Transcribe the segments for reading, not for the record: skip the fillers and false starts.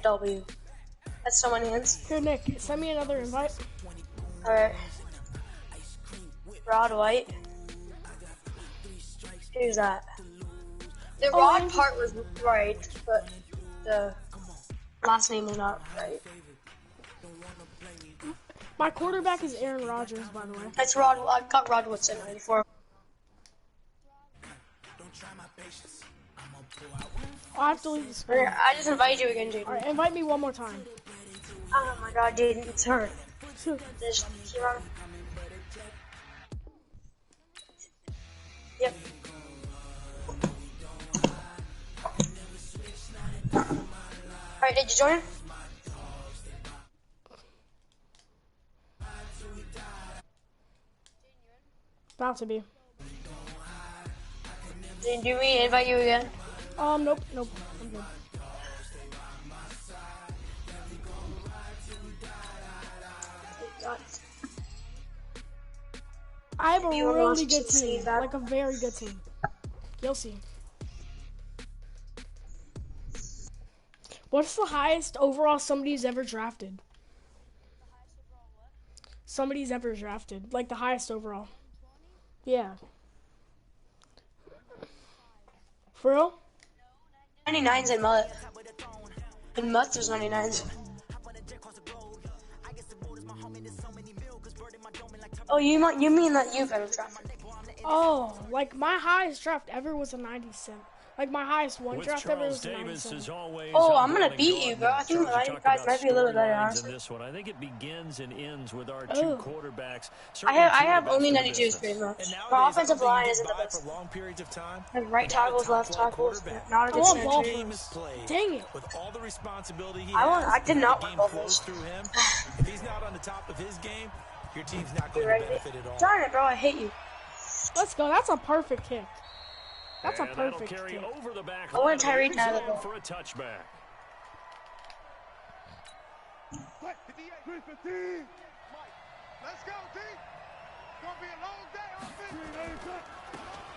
W. That's so many hands. Here, Nick, send me another invite. Alright. Rod White. Who's that? The Rod part was right, but the last name was not right. My quarterback is Aaron Rodgers, by the way. That's Rod. I got Rod Woodson 94. Oh, I have to leave the screen. I just invited you again, Jaden. Alright, invite me one more time. Oh my god, Jaden, it's hurt. Yep. Alright, did you join? About to be. Did we invite you again? Nope. I'm good. I have a really good team, like a very good team. You'll see. What's the highest overall somebody's ever drafted? Somebody's ever drafted, like the highest overall. Yeah. For real? 99s in Mut. In Mut, there's 99s. Oh, you mean that you've ever drafted? Oh, like my highest draft ever was a 97. Like my highest one draft ever was a 97. Oh, I'm gonna beat you, bro. I think my guys might be a little better, honestly. I think it begins and ends with our two quarterbacks. I have only 92s pretty much. Our offensive line isn't the best. Like right tackles, left tackles, not a good center. Dang it! I did not want both those. If he's not on the top of his game, your team's not going to benefit at all. Darn it, bro, I hate you. Let's go. That's a perfect kick. That's a perfect kick. I want Tyreek out of the for a touchback. Let's go, team. It's going to be a long day offense.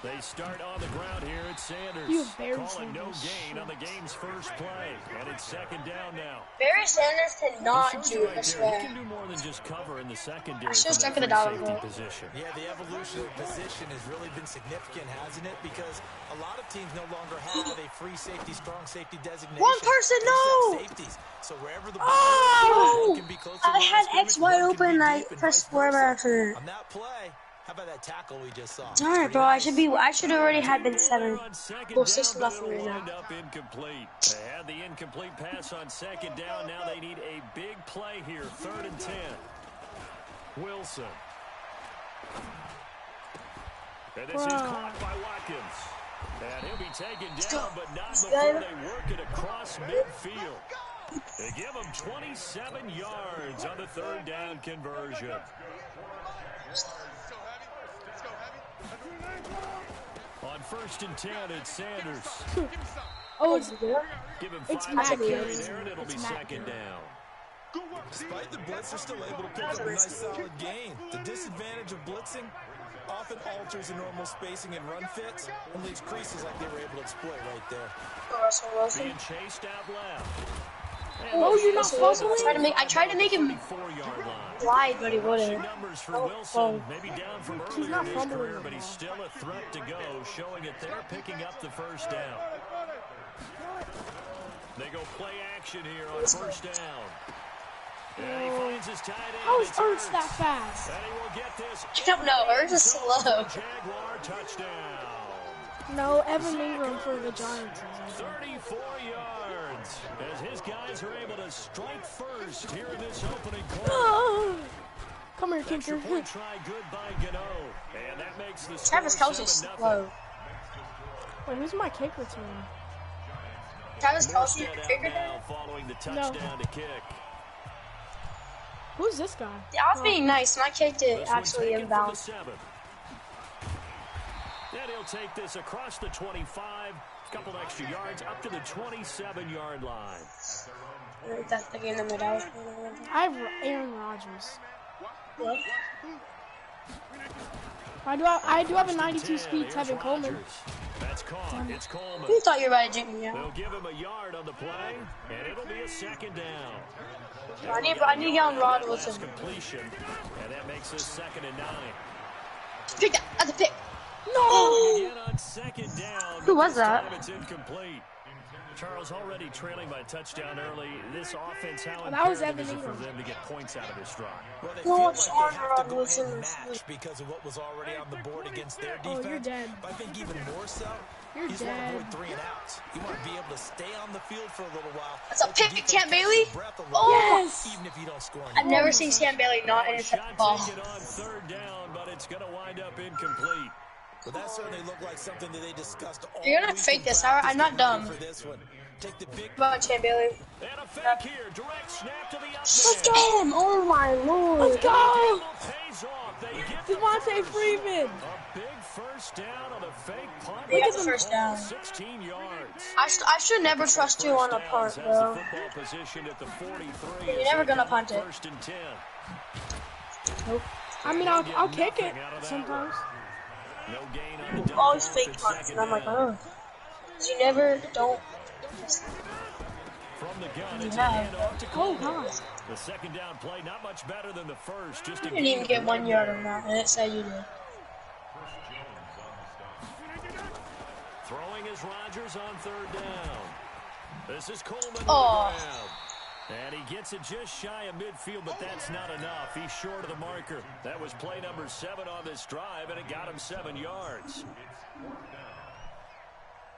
They start on the ground here at Sanders. Calling no gain on the game's first play. And it's second down now. Barry Sanders cannot do this way. He can do more than just cover in the secondary. I should stuck in the dollar position. Yeah, the evolution of position has really been significant, hasn't it? Because a lot of teams no longer have a free safety, strong safety designation. One person, no! Safeties. So wherever the oh! can be close I had X wide open. I pressed square by accident. On that play. How about that tackle we just saw? Darn it, bro. I should have already had been 7. Well, 6-0 right now. Incomplete. They had the incomplete pass on second down. Now they need a big play here. 3rd and 10. Wilson. And this is caught by Watkins. And he'll be taken down, but not before they work it across midfield. They give him 27 yards on the 3rd down conversion. On 1st and 10, it's Sanders. Oh, it's good. Give him it's 5 Matt carry there, and it'll be second down. Despite the blitz, they're still able to pick up a nice solid gain. The disadvantage of blitzing often alters the normal spacing and run fits and leaves creases like they were able to exploit right there. Being chased out left. Oh, you're not fumbling? I tried to make him wide, but he wouldn't. Oh. Maybe down from earlier in his career, but he's still a threat to go, showing it there, picking up the 1st down. They go play action here on 1st down. And he finds his tight end. How is Ertz that fast? And he will get this. I don't know. Ertz is slow. Jaguar touchdown. No, Evan Ingram for the Giants. 34 yards as his guys are able to strike first here in this opening quarter. Oh. Come here, kicker. Try good by Gano, and that makes the Travis Kelce's slow. Wait, who's my kicker team? Travis Kelce, your kicker? Following the touchdown to kick. Who's this guy? Yeah, I was being nice, and I kicked it actually inbound. And he'll take this across the 25, a couple extra yards, up to the 27-yard line. That's the game that I was playing. I have Aaron Rodgers. What? I do have a 92 speed Tevin Coleman. That's caught. It's Coleman. You thought you were about to juke me out. They'll give him a yard on the play, and it'll be a second down. I need to get on Rod Wilson. Completion, and that makes us 2nd and 9. Pick that. That's a pick. No! Again on 2nd down. Who was that? It's incomplete. Charles already trailing by a touchdown early. This offense, how imperative is it for them to get points out of this drive? Well, they feel like they have to go ahead and match because of what was already on the board against their defense. Oh, you're dead. But I think even more so, you just want to avoid 3 and outs. You want to be able to stay on the field for a little while. That's a pick, Cam Bailey. Oh, yes. Even if you don't score. I've never seen Cam Bailey not intercept the ball. On 3rd down, but it's going to wind up incomplete. Well, that certainly looked like something that they discussed all You're gonna fake this, I'm not dumb. for this one. Take the big Come on, Cam Bailey. And a fake here. Direct snap to the up Let's get him! Oh my lord! Let's go! Pays off. They get Devontae Freeman! a big first down on a fake punt. They got the first down. 16 yards. I should never trust you on a punt, bro. Football position at the 43. You're never gonna punt it. 1st and 10. Nope. I mean, I'll kick it sometimes. No gain on the You always fake punts, and I'm like, oh. You never don't. From the gun, it's Yeah. a handoff to Oh, Coleman. God. The 2nd down play, not much better than the first. Just You didn't even get 1 yard on that, and it said you did. Throwing is Rodgers on 3rd down. This is Coleman. Oh. And he gets it just shy of midfield, but that's not enough. He's short of the marker. That was play number 7 on this drive, and it got him 7 yards.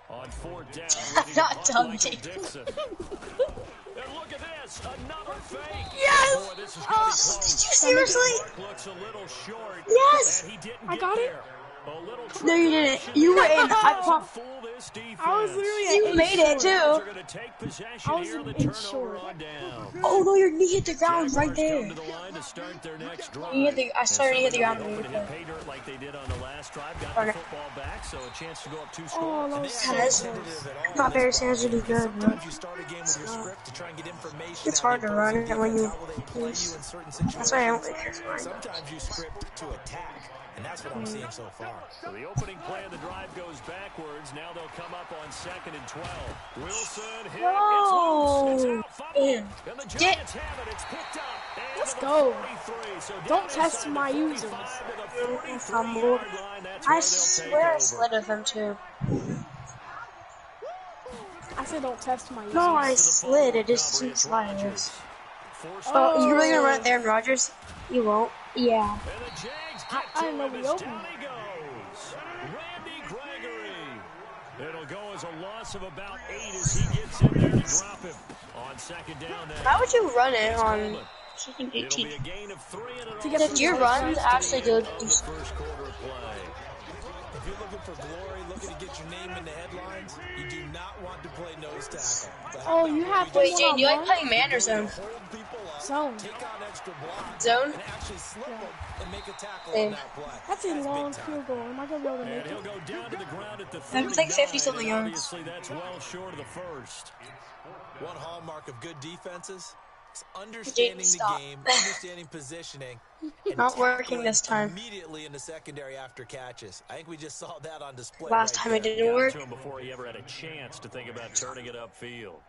On 4th down, Not dumb, Dixon. And look at this, another fake. Yes! Boy, this is gonna be close. Did you seriously? Looks a little short. Yes! And he didn't I get got it. there. A little No, you didn't. You were in. I popped. fool this defense. I was literally at You eight made it short. too. They're gonna take possession I was here, the in turnover short. on down. Oh no, your knee hit the ground right Jaguars there. come to the line to start their next drive. I started to hit the ground. Open to hit pay dirt like they did on the last drive. Got Darn the it. football back, so a chance to go up 2 Oh, scores. that was God, that's not very Sanders to do good, bro. Sometimes you start a game with your script to try and get information. It's out hard of to the run opposing it when you defense. How will they play you in certain That's why I don't situations? like this one. Sometimes you script to attack, and that's what I'm seeing so far. So the opening play of the drive goes backwards. Now they'll come up on 2nd and 12. Wilson hit. No. It's loose. It's out. Fumble. Damn. And the Get- Giants have it. It's picked up. And Let's to the go. 43. So Don't down test inside my the users. 45 to the 43 Fumble. yard line. That's I where they'll swear I take over. slid with him too. I said don't test my users. No, I slid. It just didn't slide. Oh, you really gonna run it there in Rodgers? You won't. Yeah. And the Jags get I to didn't know him we as opened. down he goes. Randy Gregory. It'll go as a loss of about 8 as he gets in there to drop him. On 2nd down now. How would you run it on Coleman. second It'll 18? be a gain of 3 and it To get also Did your takes runs us to actually the do end of the decent? first quarter of play. If you're looking for glory, looking to get your name in the headlines, you do not want to play nose tackle. But how Oh, about you when have Wait, Jane, do you like one-on-one? playing man or zone? hold people up, Zone. take on extra blocks, Zone? and actually slip them and make a tackle Same. on that play? That's a big long time. field goal. Am I gonna be able to And make he'll it? go down to the ground at the That was like 50-something 39, yards. and obviously that's well short of the first. One hallmark of good defenses is understanding the stop. game, understanding positioning, and Not working tackling this time. immediately in the secondary after catches. I think we just saw that on display. Last right time it there. didn't work. To him before he ever had a chance to think about turning it upfield.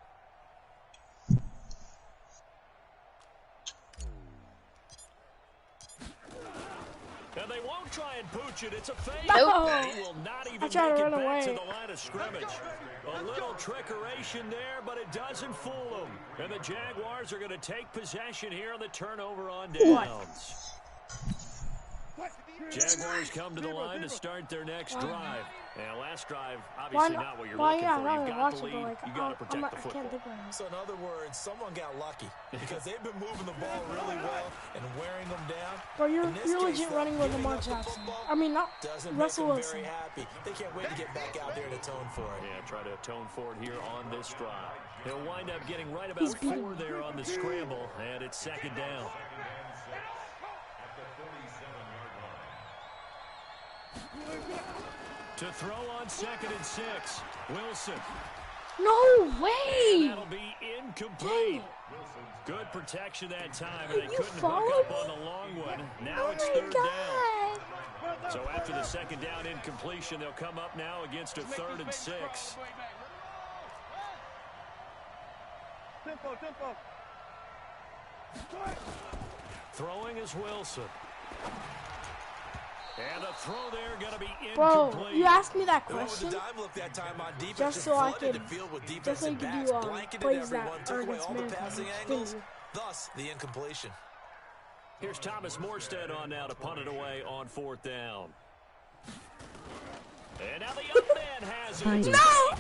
And they won't try and pooch it. It's a fake. No. And he will not even I make tried it to run back to away. the line of scrimmage. A little trickeration there, but it doesn't fool them. And the Jaguars are going to take possession here on the turnover on downs. Jaguars come to the line to start their next drive. And last drive, obviously not what you're looking yeah, for. I'm You've gonna got watch the it, lead. but like, You got to protect the I football. can't think right now. So in other words, someone got lucky because they've been moving the ball really well and wearing them down. Bro, In you're this legit case, though, running with giving Lamar up the Jackson. football I mean, not doesn't Russell make them Wilson. very happy. They can't wait to get back out there and atone for it. Yeah, try to atone for it here on this drive. He'll wind up getting right He's about 4 there on the scramble, and it's 2nd down. To throw on 2nd and 6, Wilson. No way! That'll be incomplete. Good protection that time, and they You couldn't hook followed up on the long one. Now Oh it's my 3rd down. God! So after the second down incompletion, they'll come up now against a 3rd and 6. Throwing is Wilson. And a throw there going to be incomplete. Bro, you asked me that question just so I could do plays that are against man. Thus, the incompletion. Here's Thomas Morstead on now to punt it away on 4th down. And now the young man has it. No!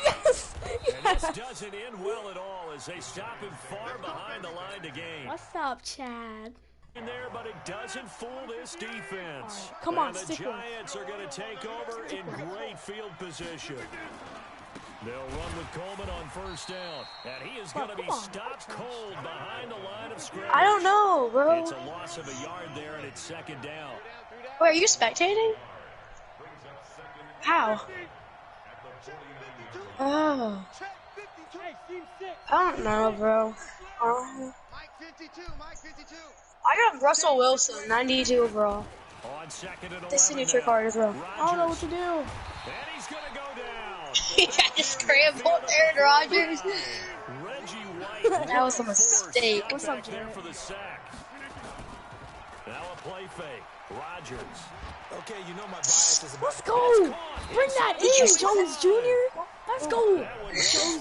Yes! And this doesn't end well at all as they stop him far behind the line to gain. What's up, Chad? In there, but it doesn't fool this defense. Right, come on, the Giants are going to take over in great field position. They'll run with Coleman on 1st down, and he is going to be stopped cold behind the line of scrimmage. I don't know, bro. It's a loss of a yard there, and it's 2nd down. Wait, are you spectating? How? Oh. I don't know, bro. I got Russell Wilson, 92 overall. On 2nd and This signature card as well. I don't know what to do. And he's going to go down. He got just scrambled Aaron Rodgers. That was a mistake. What's up, Jared? For the sack. Now a play fake. Rodgers. Okay, you know my bias is about. Let's go. Bring that in, Jones Jr. Let's go.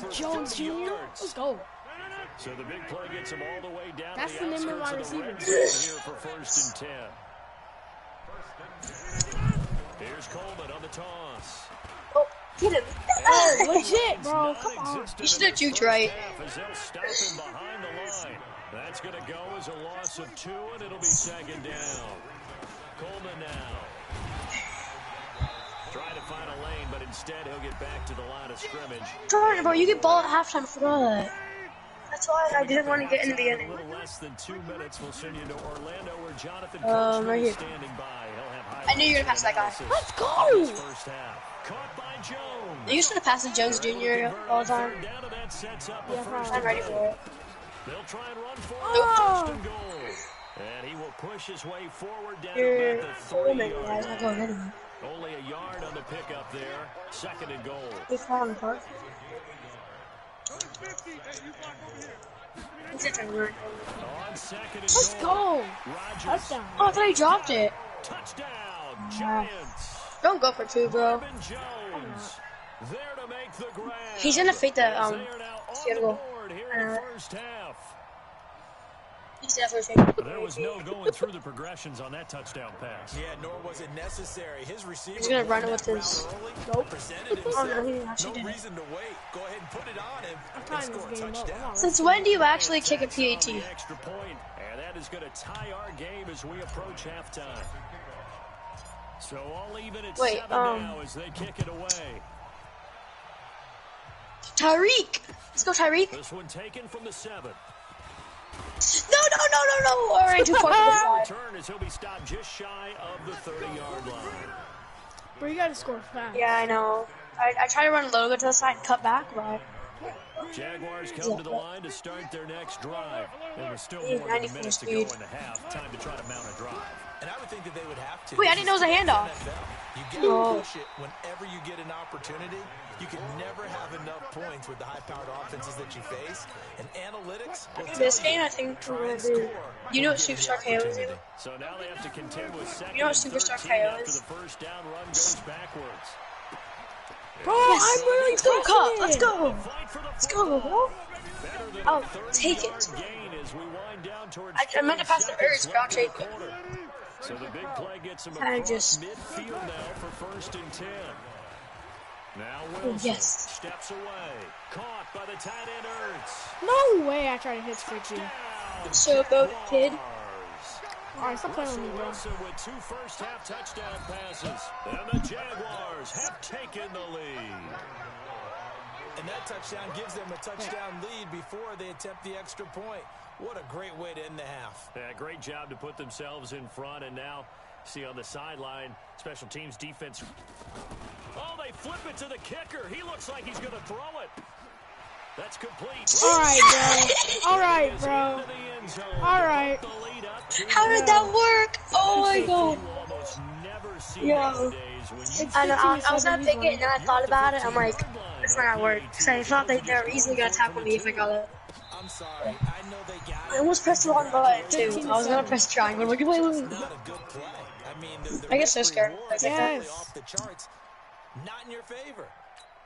Jones Jr. Let's go. So the big play gets him all the way down. That's to the name of my receiver. receiver. Here for 1st and 10. Here's Coleman on the toss. Oh, get him. Oh, legit, bro. Come on. You should have juked right. As they'll stop him behind the line. That's going to go as a loss of 2, and it'll be 2nd down. Coleman now. Trying to find a lane, but instead he'll get back to the line of scrimmage. Darn, bro, you get ball at halftime. I forgot that. That's why I didn't want to get in the beginning. A little less than 2 minutes will send you to Orlando, where Jonathan right here. is standing by. He'll have I knew you were gonna pass that guy. Let's go. First half. Caught by Jones. You used to pass to Jones Jr. all the time. Down to that sets up Yeah, a first I'm ready for it. They'll try and run for Oh. first and goal. And he will push his way forward down You're about the Coleman, 3-yard guys. Not going anywhere. Only a yard on the pickup there. 2nd and goal. Big problem, Park. On 2nd and Let's goal. go. Rodgers. Touchdown. Oh, I thought he dropped it. Touchdown. Giants. Don't go for 2, bro. Marvin Jones. There to make the grab. He's gonna fake the They are now on field the goal. board here in the first half. He's definitely faking. There was no going through the progressions on that touchdown pass. Yeah, nor was it necessary. His receiver He's gonna run it with his. Nope. Oh no, he actually no didn't. reason to wait. Go ahead and put it on him I'm and tying score a this game up. touchdown. Since when do you actually kick a PAT? The extra point, and that is going to tie our game as we approach halftime. So all even at 7 now as they kick it away. Tyreek! Let's go, Tyreek! This one taken from the 7. No! Alright, too far to the side. Return as he'll be stopped just shy of the 30-yard line. Bro, you gotta score fast. Yeah, I know. I try to run low, go to the side, and cut back, but Jaguars come to the line to start their next drive. There was still He's more than a 94 minute to go speed. in the half. Time to try to mount a drive. And I would think that they would have to. Wait, I didn't know it was a handoff. You get to push it whenever you get an opportunity. You can never have enough points with the high-powered offenses that you face. And analytics will This tell game, you I think try we're and gonna do. score You know what when you get Superstar the KO is? opportunity. So now they have to contend with 2nd You know what and Superstar 13 KO after is? the first down run goes backwards. Bro, Yes. I'm really Let's go, Cup! pressing Let's it. go! Fight for the Let's go, bro! better than I'll a 30-yard take it. gain as we wind down towards I meant to pass the 30 Ertz, seconds but I'll left in take the it. quarter. So the big play gets him I across just- midfield now for 1st and 10. Now Oh, Wilson yes. steps away. Caught by the tight end Ertz. No way I tried to hit 60. Down. So, go, kid. Alright, stop playing with me, bro. Wilson with 2 first-half touchdown passes. And the Jaguars have taken the lead. And that touchdown gives them a touchdown lead before they attempt the extra point. What a great way to end the half. Yeah, great job to put themselves in front. And now, see on the sideline, special teams defense. Oh, they flip it to the kicker. He looks like he's going to throw it. That's complete. Alright, bro. Alright, bro. Alright. How did that work? Oh my god. You almost never Yo, I was gonna pick it, and then I thought about it. I'm like, it's not gonna work. So I thought they were easily gonna tackle me if I got it. I'm sorry. I know they got I almost pressed the wrong button too. I was gonna press triangle. I'm like, wait. not a good play. I mean, I get so scared. Yes. off the charts. Not in your favor.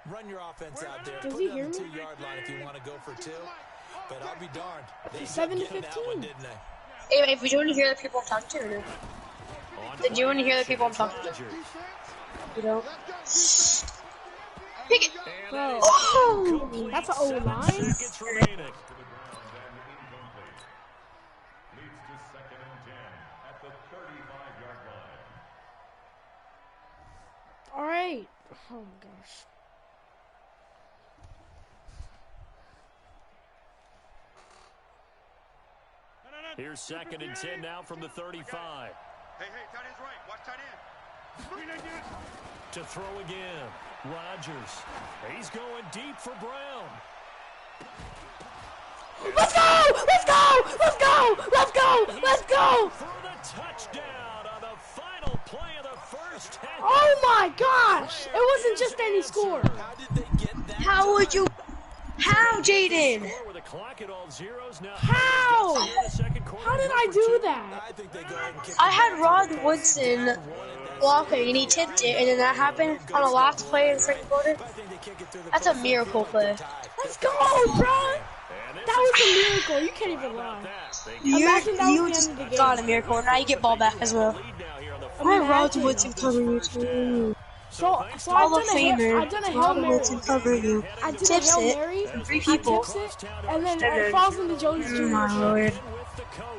Run your offense out there. Does Put he it on hear the me? 2-yard line if you want to go for 2. But I'll be darned. They 7-15. didn't they? Hey, if you want to hear the people I'm talking to, or no? Did you want to hear the people I'm talking to? You don't? Pick it! Bro, Oh! that's an O-line? Alright. Oh my gosh. Here's 2nd and 10 now from the 35. Hey, tight end's right. Watch tight end. To throw again. Rodgers. He's going deep for Brown. Let's go! Let's go! Let's go! Let's go! Let's go! For the touchdown on the final play of the first half. Oh my gosh! It wasn't just any score. How did they get that? How would you? How, Jaden? With a clock at all zeros now. How? How did I do that? I think they go ahead and kick I had Rod Woodson blocking, and he tipped it, and then that happened on the last play in the second quarter. That's a miracle play. Let's go, bro! That was a miracle. You can't even lie. Imagine that You was the just end of the game. got a miracle, and now you get ball back as well. I had Rod Woodson covering you too. So Hall of I've Famer, done a Hail Rod Mary. Woodson covering you. I did a Tips Hail it. Mary. 3 people. Tips it, and then it falls into Jones Jr. My lord.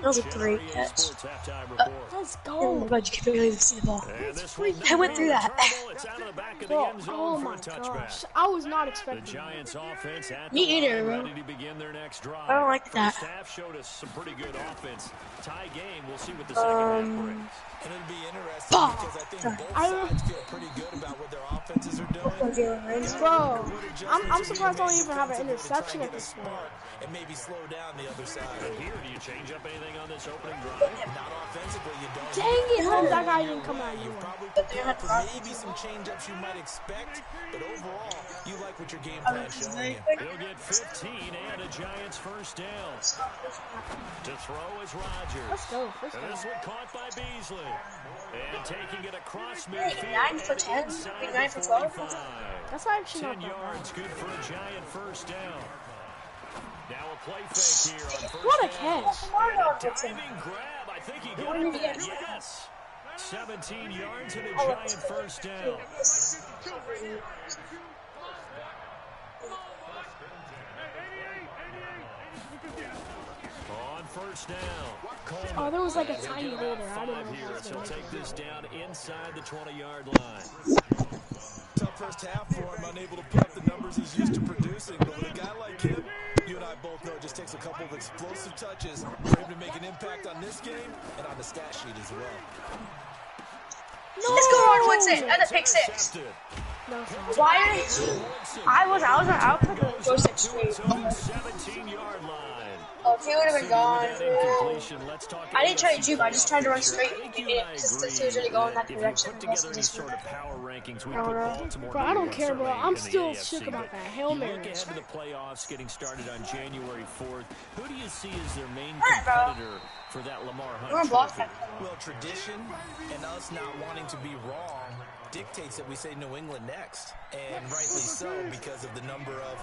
That was a great catch. Let's Oh go. my god, you can barely even see the ball. I went through that. Bro, oh my gosh. I was not expecting that. Me either, bro. I don't like that. Showed us some pretty good offense. Tie game. We'll see what the second half brings. And it'll be interesting because I think both sides feel pretty good about what their offenses are doing. Bro, I'm surprised I don't even have an interception at this point. And maybe slow down the other side. Here, do you change up anything on this opening drive? Not offensively, you don't. Dang it, hope that guy didn't come out You've anyway. probably maybe some change-ups you might expect, but overall, you like what your game plan is showing you. He'll get 15 and a Giants first down. To throw is Rodgers. Let's go. First And down. this one caught by Beasley. And taking it across Wait, midfield. 9 for 10? Wait, 9 for 12? That's actually 10 not that bad. yards, good for a Giant first down. Now a play fake here on first What a down. catch. Diving grab. I think he got that. Yes. 17 yards and a Giant first down. On first down. Coleman. Oh, there was like a tiny hole there. I didn't know Here, if I was so going to take this down inside the 20-yard line. Tough first half for him, unable to put up the numbers he's used to producing. But with a guy like him, you and I both know it just takes a couple of explosive touches for him to make an impact on this game and on the stat sheet as well. Let's go, Rod Woodson. And a pick 6. No, it's not. Why are I was for the go 6 straight. 17-yard line. Oh, if he would have been gone. Let's talk I didn't try to juke, I just tried to run straight. Just to see who's really going that if direction. we put together any sort of power rankings, we I put don't know. Baltimore Bro, I don't here, care, bro. certainly I'm in the still AFC, shook about but that. Hail you Mary. look ahead to the playoffs getting started on January 4th. Who do you see as their main Alright, bro. competitor for that Lamar We're Hunt on block trophy? that. Well, tradition and us not wanting to be wrong dictates that we say New England next. And rightly so, because of the number of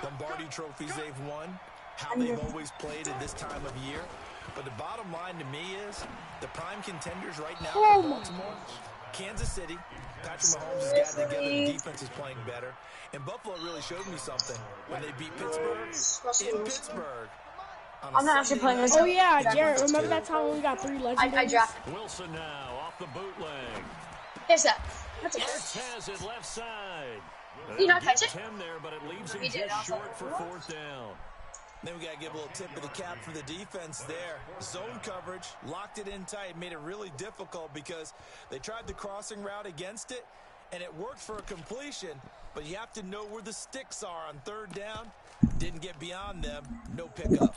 Lombardi trophies they've won, how they've always played at this time of year. But the bottom line to me is the prime contenders right now for Baltimore, Kansas City. Patrick Mahomes has gotten together. The defense is playing better. And Buffalo really showed me something when they beat Pittsburgh in Pittsburgh. I'm not actually playing this. Oh, yeah, Jared. Remember that time when we got 3 I legendaries? drafted. Wilson now off the bootleg. Here's that. That's it. Cortez at left side. You not catch it? 10 there, but it leaves him He did, just also. short for fourth down. Then we got to give a little tip of the cap for the defense there. Zone coverage, locked it in tight, made it really difficult because they tried the crossing route against it, and it worked for a completion, but you have to know where the sticks are on third down. Didn't get beyond them, no pickup.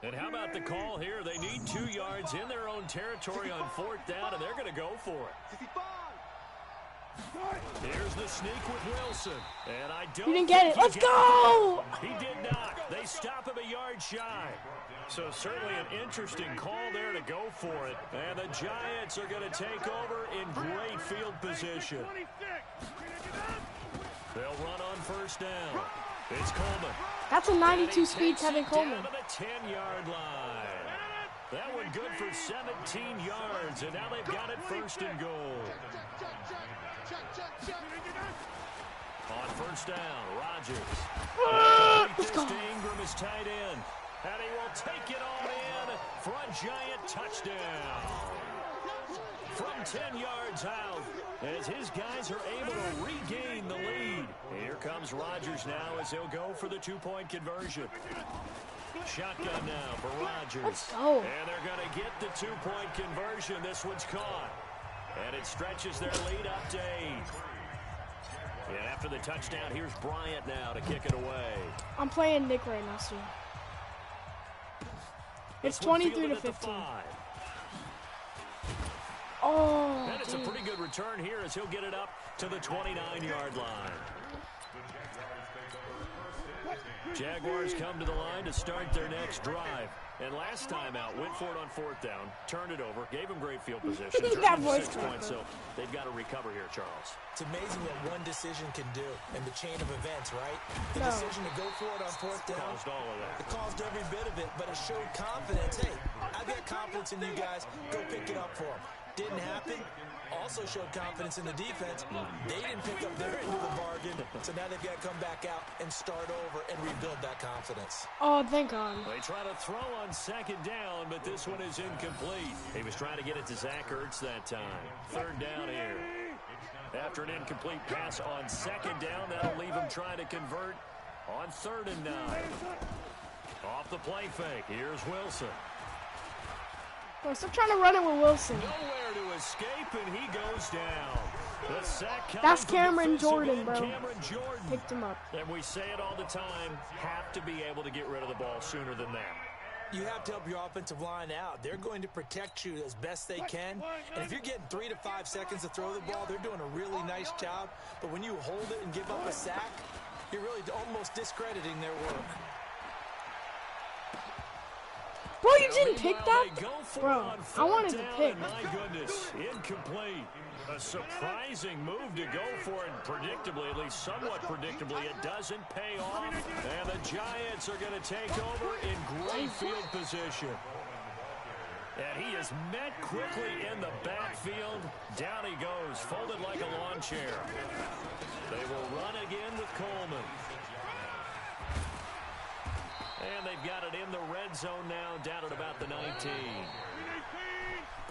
And how about the call here? They need 2 yards in their own territory on 4th down, and they're going to go for it. Here's the sneak with Wilson. And I don't You didn't get it. Let's go! He did not. They stop him a yard shy. So certainly an interesting call there to go for it. And the Giants are going to take over in great field position. They'll run on 1st down. It's Coleman. That's a 92 speed Tevin Coleman. Down to the 10-yard line. That one good for 17 yards, and now they've got it 1st and goal. On 1st down, Rodgers. Let's go. Ingram is tight end, and he will take it all in for a Giant touchdown. From 10 yards out, as his guys are able to regain the lead. Here comes Rodgers now as he'll go for the 2-point conversion. Shotgun now for Rodgers. Let's go. And they're going to get the 2-point conversion. This one's caught. And it stretches their lead up to 8. And after the touchdown, here's Bryant now to kick it away. I'm playing Nick right now, Stu. It's 23-15. Oh, and it's a pretty good return here as he'll get it up to the 29-yard line. Jaguars come to the line to start their next drive. And last time out, went for it on 4th down, turned it over, gave him great field position, turned 6 points, so they've got to recover here, Charles. It's amazing what one decision can do in the chain of events, right? The decision to go for it on 4th down. Caused all of that. It caused every bit of it, but it showed confidence. Hey, I've got confidence in you guys. Go pick it up for them. Didn't happen. Also showed confidence in the defense. They didn't pick up their end of the bargain, so now they've got to come back out and start over and rebuild that confidence. Oh, thank God. They try to throw on 2nd down, but this one is incomplete. He was trying to get it to Zach Ertz that time. 3rd down here. After an incomplete pass on 2nd down, that'll leave him trying to convert on 3rd and 9. Off the play fake, here's Wilson. Bro, stop trying to run it with Wilson. Nowhere to escape, and he goes down. The sack That's Cameron Jordan, bro. Cameron Jordan. Picked him up. And we say it all the time, have to be able to get rid of the ball sooner than that. You have to help your offensive line out. They're going to protect you as best they can. And if you're getting 3 to 5 seconds to throw the ball, they're doing a really nice job. But when you hold it and give up a sack, you're really almost discrediting their work. Bro, you didn't pick that? Bro, I wanted to pick. My goodness, incomplete. A surprising move to go for it predictably, at least somewhat predictably. It doesn't pay off, and the Giants are going to take over in great field position. And he is met quickly in the backfield. Down he goes, folded like a lawn chair. They will run again with Coleman. And they've got it in the red zone now, down at about the 19.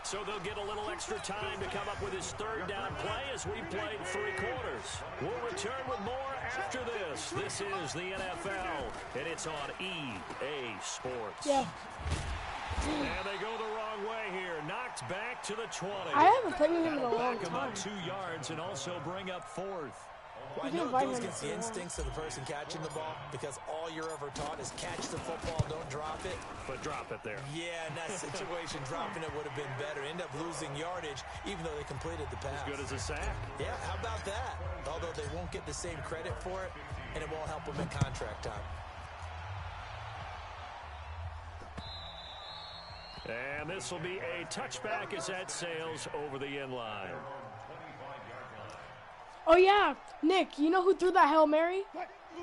So they'll get a little extra time to come up with his 3rd down play as we played 3 quarters. We'll return with more after this. This is the NFL, and it's on EA Sports. Yeah. And they go the wrong way here. Knocked back to the 20. I haven't played with him in a long back him time. up 2 yards and also bring up 4th. Well, I know it goes against the instincts of the person catching the ball because all you're ever taught is catch the football, don't drop it. But drop it there. Yeah, in that situation, dropping it would have been better. End up losing yardage, even though they completed the pass. As good as a sack. Yeah, how about that? Although they won't get the same credit for it, and it won't help them in contract time. And this will be a touchback as that sails over the end line. Oh, yeah. Nick, you know who threw that Hail Mary?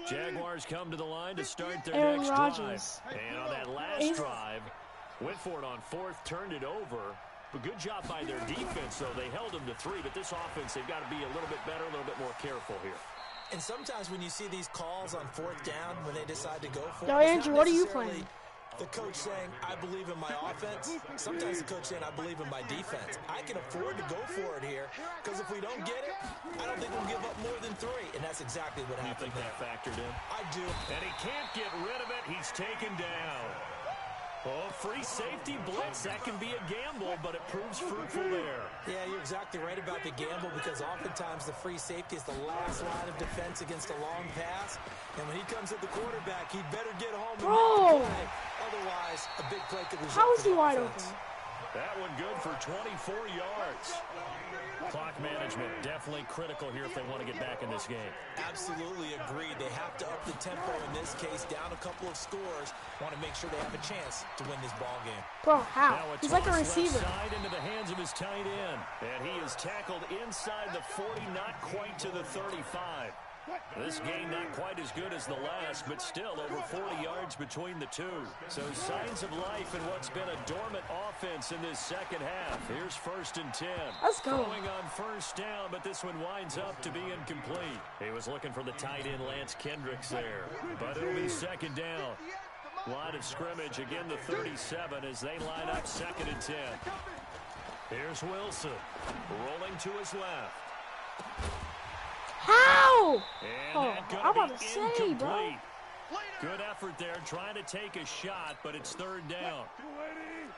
Jaguars come to the line to start their Aaron next Rodgers. drive. And on that last drive, went for it on 4th, turned it over. But good job by their defense, though. They held them to 3, but this offense, they've got to be a little bit better, a little bit more careful here. And sometimes when you see these calls on 4th down, when they decide to go for it, Yo, Andrew, what are you playing? The coach saying, I believe in my offense. Sometimes the coach saying, I believe in my defense. I can afford to go for it here because if we don't get it, I don't think we'll give up more than 3. And that's exactly what happened. You think that factored in? I do. And he can't get rid of it. He's taken down. Oh, free safety blitz. That can be a gamble, but it proves fruitful there. Yeah, you're exactly right about the gamble because oftentimes the free safety is the last line of defense against a long pass. And when he comes at the quarterback, he'd better get home and make the play. Otherwise, a big play could result. How is he wide open? That one good for 24 yards. Clock management definitely critical here if they want to get back in this game. Absolutely agreed. They have to up the tempo in this case, down a couple of scores. Want to make sure they have a chance to win this ball game. Bro, how? He's like a receiver. Side into the hands of his tight end. And he is tackled inside the 40, not quite to the 35. This game not quite as good as the last, but still over 40 yards between the two. So signs of life in what's been a dormant offense in this second half. Here's 1st and 10. Let's go. Going on 1st down, but this one winds up to be incomplete. He was looking for the tight end Lance Kendricks there, but it'll be 2nd down. Line of scrimmage, again the 37 as they line up 2nd and 10. Here's Wilson, rolling to his left. How? Oh, I'm about to say, bro. Good effort there, trying to take a shot, but it's 3rd down.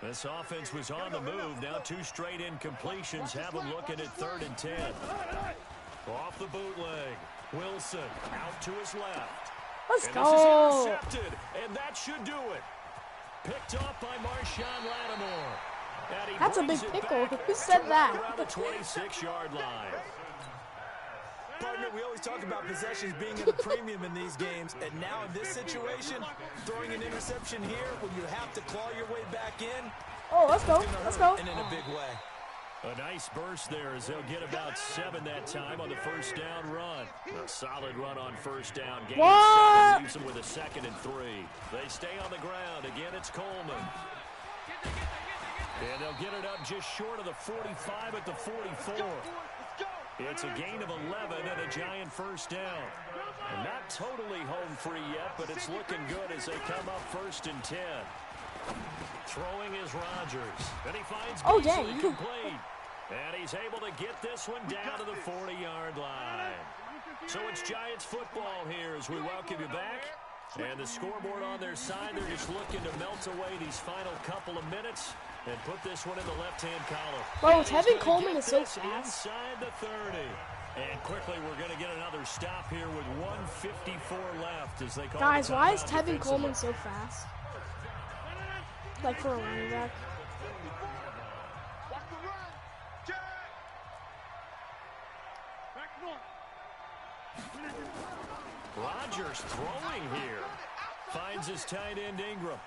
This offense was on the move. Now 2 straight incompletions have them looking at 3rd and 10. Off the bootleg. Wilson out to his left. Let's go. This is intercepted, and that should do it. Picked off by Marshawn Lattimore. That's a big pickle. Who said that? Around the 26-yard line. Partner, we always talk about possessions being at a premium in these games, and now in this situation, throwing an interception here when you have to claw your way back in. Oh, let's go. Let's go. And in a big way. A nice burst there as they'll get about 7 that time on the 1st down run. A solid run on 1st down. Gain 7, leaves them with a 2nd and 3. They stay on the ground. Again, it's Coleman. And they'll get it up just short of the 45 at the 44. It's a gain of 11 and a giant 1st down. And not totally home free yet, but it's looking good as they come up 1st and 10. Throwing is Rodgers. And he finds Beasley complete. And he's able to get this one down to the 40-yard line. So it's Giants football here as we welcome you back. And the scoreboard on their side, they're just looking to melt away these final couple of minutes and put this one in the left-hand column. Bro, Tevin Coleman is so fast. Inside the 30. And quickly, we're going to get another stop here with 1:54 left as they call. Guys, why is Tevin Coleman so fast? Like for a running back. Rodgers throwing here. Finds his tight end Ingram.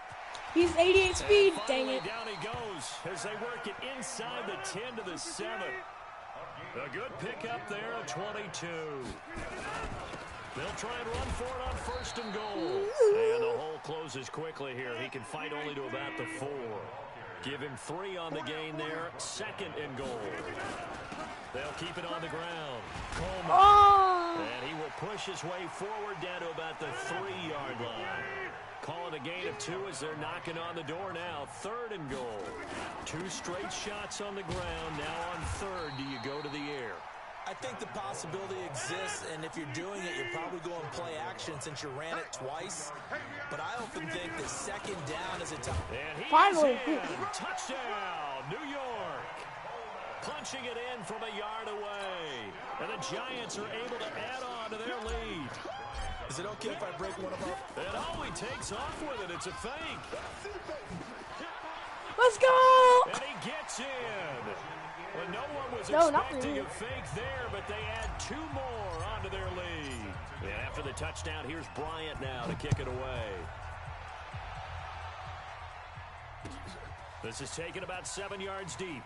He's 88 speed, dang it. Down he goes as they work it inside the 10 to the 7. A good pickup there, a 22. They'll try and run for it on 1st and goal. And the hole closes quickly here. He can fight only to about the 4. Give him 3 on the gain there, 2nd and goal. They'll keep it on the ground. Coleman. Oh. And he will push his way forward down to about the 3-yard line. Calling a gain of 2 as they're knocking on the door now. 3rd and goal. 2 straight shots on the ground. Now on 3rd, do you go to the air? I think the possibility exists, and if you're doing it, you're probably going play action since you ran it twice. But I often think that 2nd down is a time. And finally, touchdown, New York. Punching it in from a yard away. And the Giants are able to add on to their lead. Is it okay if I break one of them? And he takes off with it. It's a fake. Let's go! And he gets in. Well, no one was expecting a fake there, but they add 2 more onto their lead. And after the touchdown, here's Bryant now to kick it away. This is taken about 7 yards deep.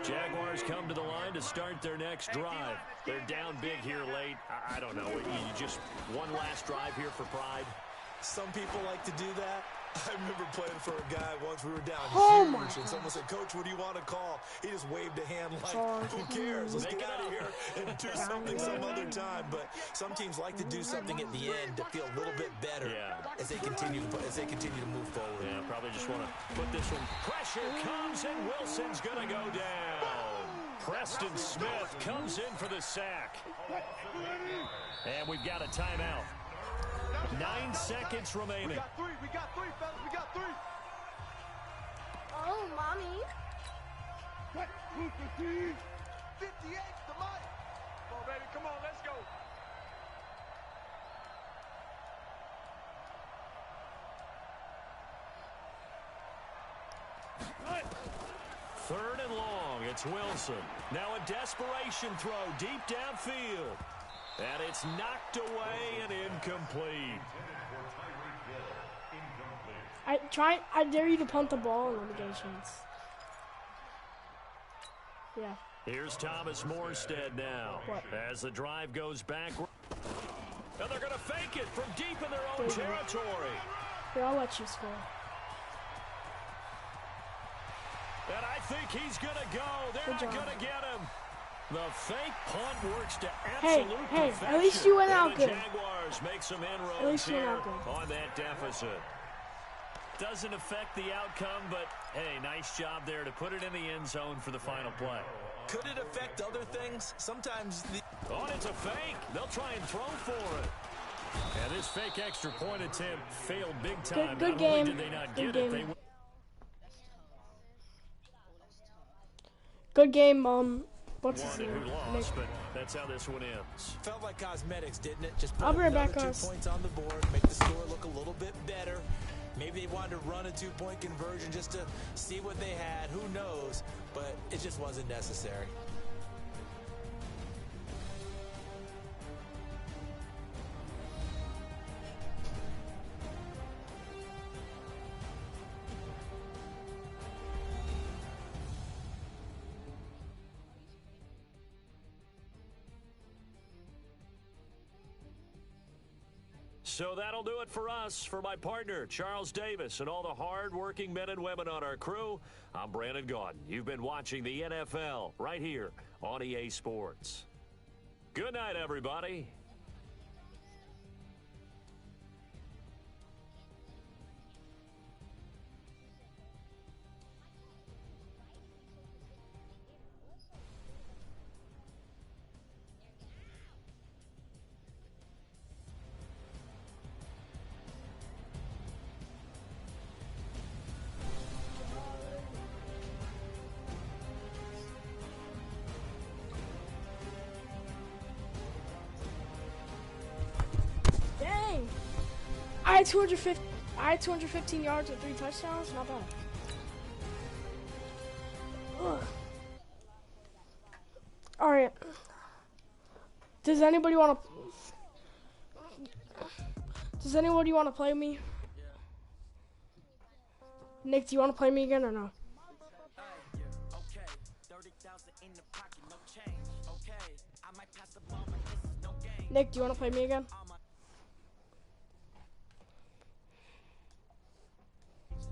Jaguars come to the line to start their next drive. They're down big here late. I don't know. You just one last drive here for pride. Some people like to do that. I remember playing for a guy once. We were down huge, and someone said, "Coach, what do you want to call?" He just waved a hand like, "Who cares? Let's get out of here and do something some other time." But some teams like to do something at the end to feel a little bit better as they continue to move forward. Yeah, probably just want to put this one. Pressure comes, and Wilson's going to go down. Preston Smith comes in for the sack. And we've got a timeout. 9 seconds remaining. We got three, fellas. We got 3. Oh, mommy. 58, the mic. Come on, baby. Come on, let's go. Third and long. It's Wilson. Now a desperation throw deep downfield. And it's knocked away and incomplete. I dare you to punt the ball in limitations. Yeah. Here's Thomas Morstead now. What? As the drive goes back. And they're going to fake it from deep in their own territory. Here, I'll let you score. And I think he's going to go. They're not going to get him. The fake punt works to absolute perfection. At least you went out good. The Jaguars make some inroads here on that deficit. Doesn't affect the outcome, but, hey, nice job there to put it in the end zone for the final play. Could it affect other things? Sometimes Oh, it's a fake. They'll try and throw for it. And this fake extra point attempt failed big time. Good game. Did they not get it, they Good game, what's his name? who lost, but that's how this one ends. felt like cosmetics, didn't it? Just put I'll be right another back, 2 guys. points on the board, make the score look a little bit better. Maybe they wanted to run a 2-point conversion just to see what they had. Who knows? But it just wasn't necessary. So that'll do it for us. For my partner, Charles Davis, and all the hard-working men and women on our crew, I'm Brandon Gaudin. You've been watching the NFL right here on EA Sports. Good night, everybody. Dang. I had 215 yards and 3 touchdowns. Not bad. Ugh. All right. Does anybody want to play me? Nick, do you want to play me again or no? Nick, do you want to play me again?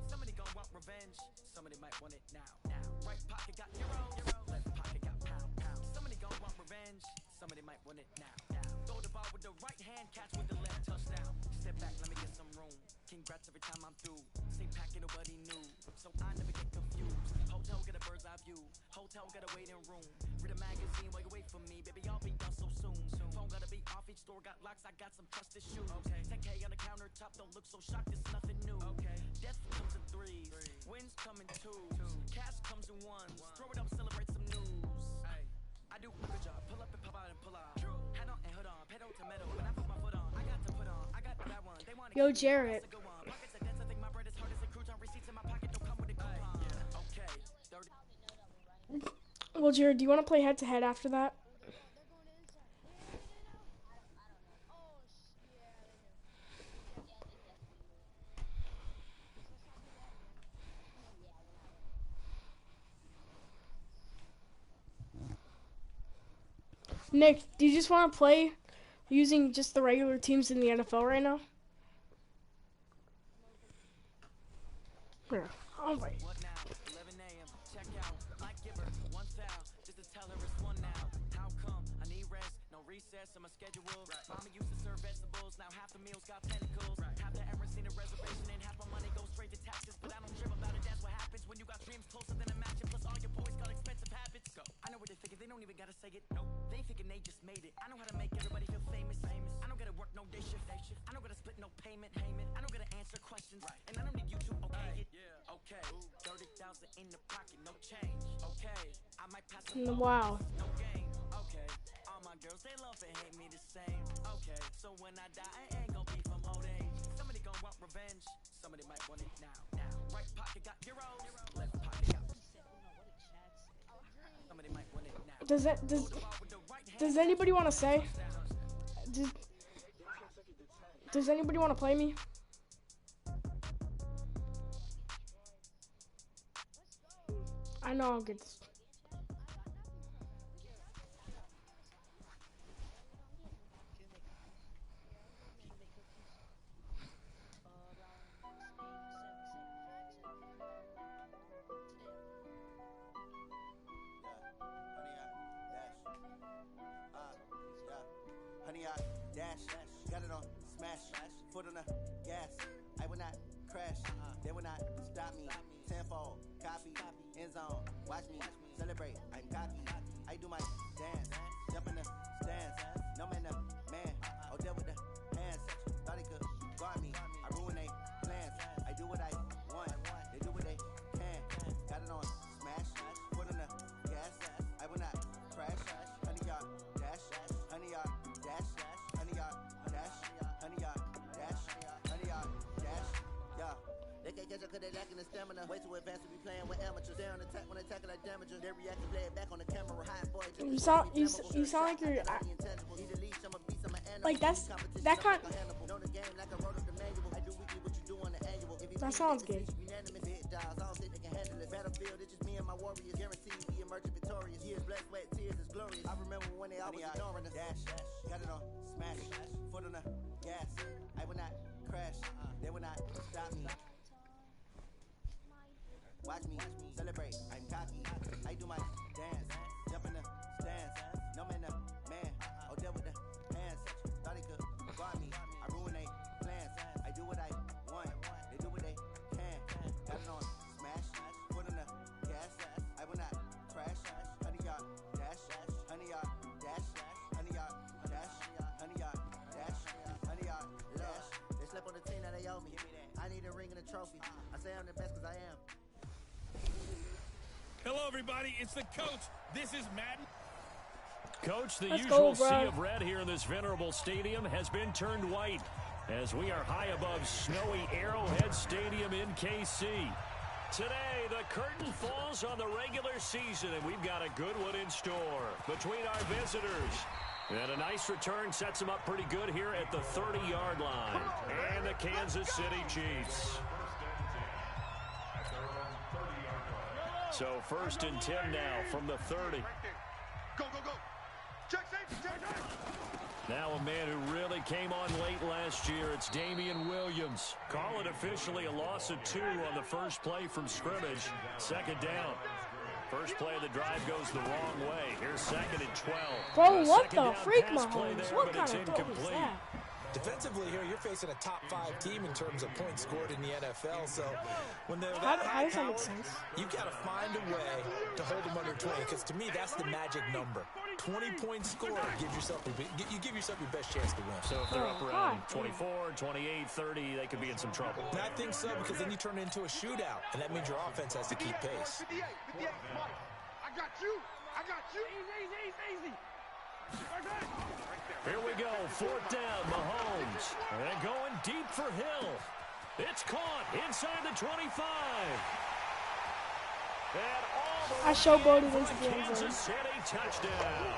Somebody gon' want revenge. Somebody might want it now. Right pocket got euro, left pocket got pound. Somebody gon' want revenge. Somebody might want it now. Throw the ball with the right hand, catch with the left, touchdown. Step back, let me get some room. Congrats every time I'm through. Stay packing nobody new, so I never get confused. Hotel got a bird's eye view. Hotel got a waiting room. Read a magazine while you wait for me, baby. I'll be done so soon. Phone gotta be off. Each store got locks. I got some trusted shoes. 10K on the countertop. Don't look so shocked. It's nothing new. Death comes in 3s. Wins come in 2s. Cash comes in 1s. Throw it up, celebrate some news. I do a good job. Pull up and pop out and pull out. Head on and hood on. Pedal to metal. When I put my foot on, I got to put on. I got that one. They want to Yo, Jarrett. Pockets of debts. I think my bread is hard as a crouton. Receipts in my pocket don't come with a coupon. Okay. 30. Well, Jared, do you want to play head-to-head after that? Nick, do you just want to play using just the regular teams in the NFL right now? Here, I'll wait. What now? 11 a.m. Check out. Mike Giver, 1 foul. Just to tell her it's 1 now. How come? I need rest. No recess on my schedule. Mama used to serve vegetables. Now half the meals got tentacles. Half the errands need a reservation and half my money goes straight to taxes. But I don't trip about it. That's what happens when you got dreams closer than a match. And plus all your boys got expensive habits. Go. I know where they figure even gotta say it. Nope. They thinking they just made it. I know how to make everybody feel famous. I don't gotta work no day shift. I don't gotta split no payment. I don't gotta answer questions. And I don't need you to okay it. Okay. 30,000 in the pocket, no change. Okay. I might pass a Wow. no game. Okay. All my girls, they love and hate me the same. Okay. So when I die, I ain't gonna be from old age. Somebody gonna want revenge. Somebody might want it now. Right pocket got euros. Left pocket got. Somebody might want it now. Does anybody want to say? Does anybody want to play me? I know I'll get this. Honey, I dash, got it on smash, foot on the gas. I will not crash, they will not stop me. Tenfold, copy, end zone, watch me celebrate. I'm cocky, I do my dance, jump in the stands. No man, man, I'll deal with the hands. Thought he could guard me, I ruin they plans. I do what I want, they do what they can. Got it on smash, foot on the gas. I will not crash, honey, y'all dash, honey, y'all dash, honey, y'all dash, honey, y'all dash, honey, y'all dash, yeah. They can't catch up cause they lacking the stamina. Way too advanced to be playing with amateurs. They on attack when they tackle like damagers. They react and play it back on the camera. High boy, You sound like you're like that kind. That sounds good. Battlefield, it's just me and my warriors. Guaranteed we emerge victorious. Years, blood, sweat, tears is glorious. I remember when they always ignoring us. Dash, got it on smash, foot on the gas. I will not crash, they will not stop me. Watch me celebrate. I'm cocky, I do my dance, jump in the stands. No man, man, I'll deal with the hands. Thought he could guard me, I ruin they plans. I do what I want, they do what they can. Got it on smash, foot on the gas. I will not crash, honey, y'all dash, honey, y'all dash, honey, y'all dash, honey, y'all dash, honey, y'all dash. They slept on the team that they owe me. I need a ring and a trophy. I say I'm the best cause I am. Hello, everybody. It's the coach. This is Madden. Coach, the usual sea of red here in this venerable stadium has been turned white as we are high above snowy Arrowhead Stadium in KC. Today, the curtain falls on the regular season, and we've got a good one in store between our visitors. And a nice return sets them up pretty good here at the 30-yard line. And the Kansas City Chiefs. So 1st and 10 now from the 30. Go, go, go. Check safety, check safety. Now a man who really came on late last year. It's Damian Williams. Call it officially a loss of 2 on the first play from scrimmage. 2nd down. First play of the drive goes the wrong way. Here's 2nd and 12. Bro, what the freak, Mahomes? What kind of throw is that? Defensively here, you're facing a top 5 team in terms of points scored in the NFL. So when they're How that high does that make powered, sense? you got to find a way to hold them under 20. Because to me, that's the magic number. 20 points scored gives yourself you give yourself your best chance to win. So if they're up around 24, 28, 30, they could be in some trouble. And I think so, because then you turn it into a shootout, and that means your offense has to keep pace. 58, Mike. I got you. I got you. Easy. Here we go, 4th down, Mahomes. And going deep for Hill. It's caught inside the 25. And all the I showboated way into the end zone. Kansas City touchdown.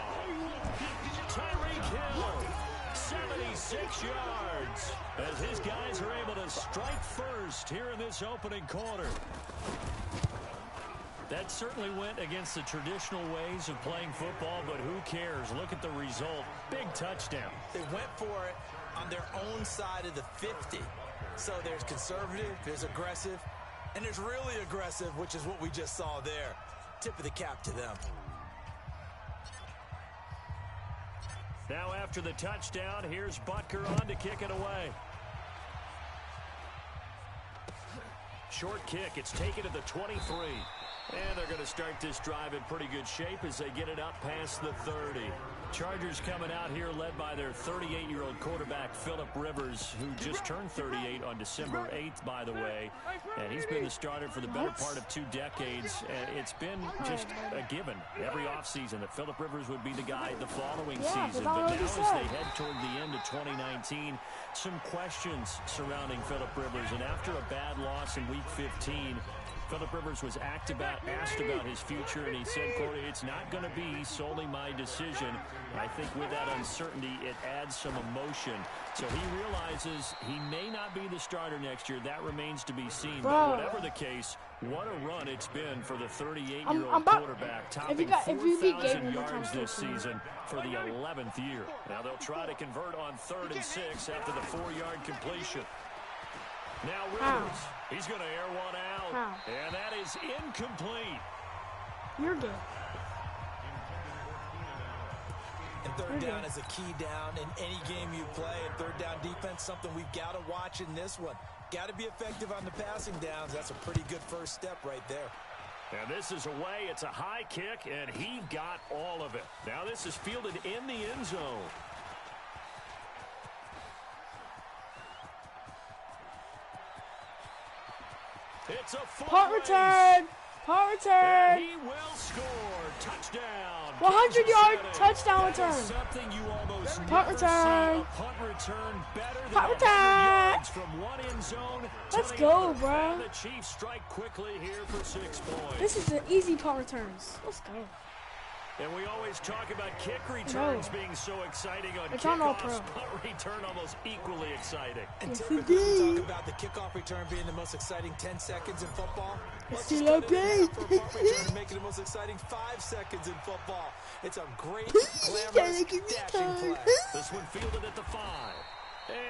Tyreek Hill, 76 yards. As his guys are able to strike first here in this opening quarter. That certainly went against the traditional ways of playing football, but who cares? Look at the result. Big touchdown. They went for it on their own side of the 50. So there's conservative, there's aggressive, and there's really aggressive, which is what we just saw there. Tip of the cap to them. Now after the touchdown, here's Butker on to kick it away. Short kick. It's taken to the 23. And they're going to start this drive in pretty good shape as they get it up past the 30. Chargers coming out here led by their 38-year-old quarterback, Phillip Rivers, who just turned 38 on December 8th, by the way. And he's been the starter for the better part of 2 decades. It's been just a given every offseason that Phillip Rivers would be the guy the following season. But now as they head toward the end of 2019, some questions surrounding Phillip Rivers. And after a bad loss in Week 15, Phillip Rivers was asked about his future, and he said, Corey, it's not going to be solely my decision. I think with that uncertainty, it adds some emotion. So he realizes he may not be the starter next year. That remains to be seen. But whatever the case, what a run it's been for the 38-year-old quarterback, topping 4,000 yards this season for the 11th year. Now they'll try to convert on 3rd and 6 after the 4-yard completion. Now Rivers, he's going to air one out, and that is incomplete. You're good. And third down is a key down in any game you play. And third down defense, something we've got to watch in this one. Got to be effective on the passing downs. That's a pretty good first step right there. And this is away. It's a high kick, and he got all of it. Now this is fielded in the end zone. It's a punt return. Punt return. And he will score. Touchdown. 100-yard touchdown return. Something you almost punt return. A punt return better than punt return. Yards from one end zone. Let's go, bro. And the Chiefs strike quickly here for 6 points. This is the easy punt returns. Let's go. And we always talk about kick returns being so exciting on it's kickoffs. Punt return almost equally exciting. And typically we talk about the kickoff return being the most exciting 10 seconds in football. Let's just cut it for a punt return to make it the most exciting 5 seconds in football. It's a great, glamorous, dashing play. This one fielded at the 5.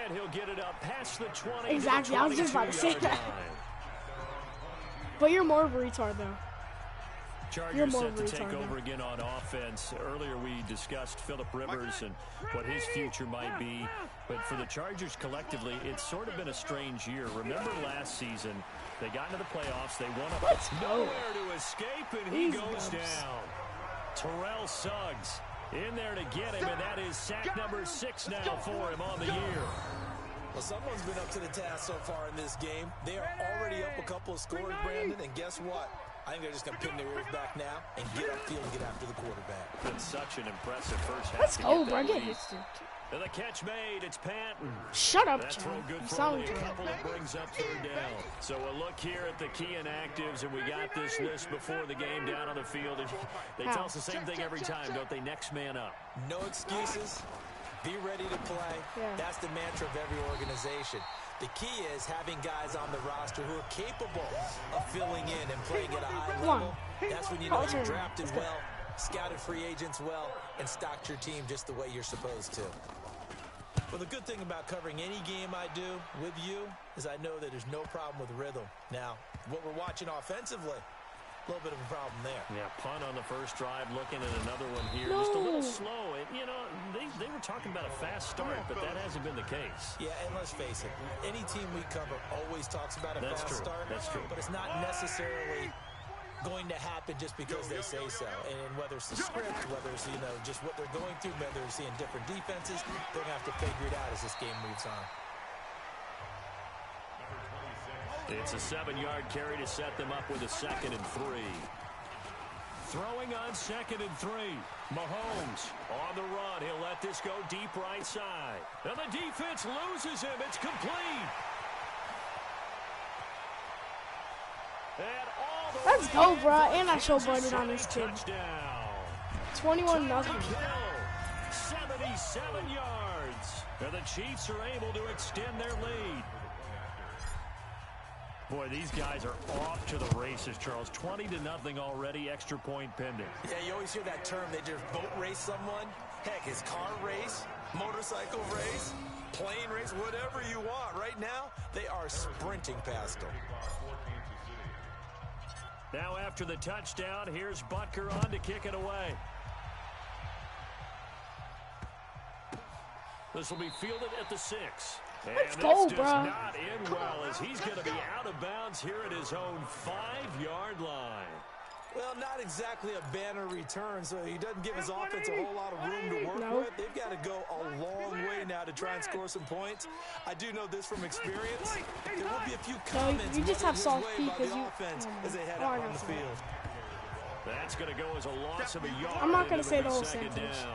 And he'll get it up past the 20. Exactly, I was just about to say that. But you're more of a retard, though. Chargers set to take over again on offense. Earlier we discussed Phillip Rivers and what his future might be. But for the Chargers collectively, it's sort of been a strange year. Remember last season, they got into the playoffs. They won up nowhere to escape, and he goes down. Terrell Suggs in there to get him, and that is sack number 6 now for him on the year. Well, someone's been up to the task so far in this game. They are already up a couple of scores, Brandon, and guess what? I think they're just going to pin their ears back now and get upfield and get after the quarterback. Been such an impressive first half. Let's go, bro. Get hit. And the catch made. It's Patton. Shut up, That John. throw good for only a couple that brings up 3rd down. So a look here at the key inactives, and we got this list before the game down on the field. And they tell us the same thing every time, don't they? Next man up. No excuses. Be ready to play. That's the mantra of every organization. The key is having guys on the roster who are capable of filling in and playing at a high level. That's when you know you drafted well, scouted free agents well, and stocked your team just the way you're supposed to. Well, the good thing about covering any game I do with you is I know that there's no problem with rhythm. Now, what we're watching offensively, a little bit of a problem there. Yeah, punt on the first drive, looking at another one here. Just a little slow. And, you know, they were talking about a fast start, but that hasn't been the case. Yeah, and let's face it, any team we cover always talks about a fast start. That's true. But it's not necessarily going to happen just because they say so. And whether it's the script, whether it's, you know, just what they're going through, whether they're seeing different defenses, they're going to have to figure it out as this game moves on. It's a 7-yard carry to set them up with a 2nd and 3. Throwing on 2nd and 3. Mahomes on the run. He'll let this go deep right side. And the defense loses him. It's complete. And all the Let's go, bro. And I showboated on this kid. 21-0. 77 yards. And the Chiefs are able to extend their lead. Boy, these guys are off to the races, Charles. 20-0 already, extra point pending. Yeah, you always hear that term. They just boat race someone. Heck, his car race, motorcycle race, plane race, whatever you want. Right now, they are sprinting past them. Now after the touchdown, here's Butker on to kick it away. This will be fielded at the 6. Let's go, bro. Not in well as he's going to be out of bounds here at his own 5-yard line. Well, not exactly a banner return, so he doesn't give his offense a whole lot of room to work with. They've got to go a long way now to try and score some points. I do know this from experience. There will be a few comments you just have soft feet by the offense as they head out on the field. That's going to go as a loss of a yard. I'm not going to say the whole sentence.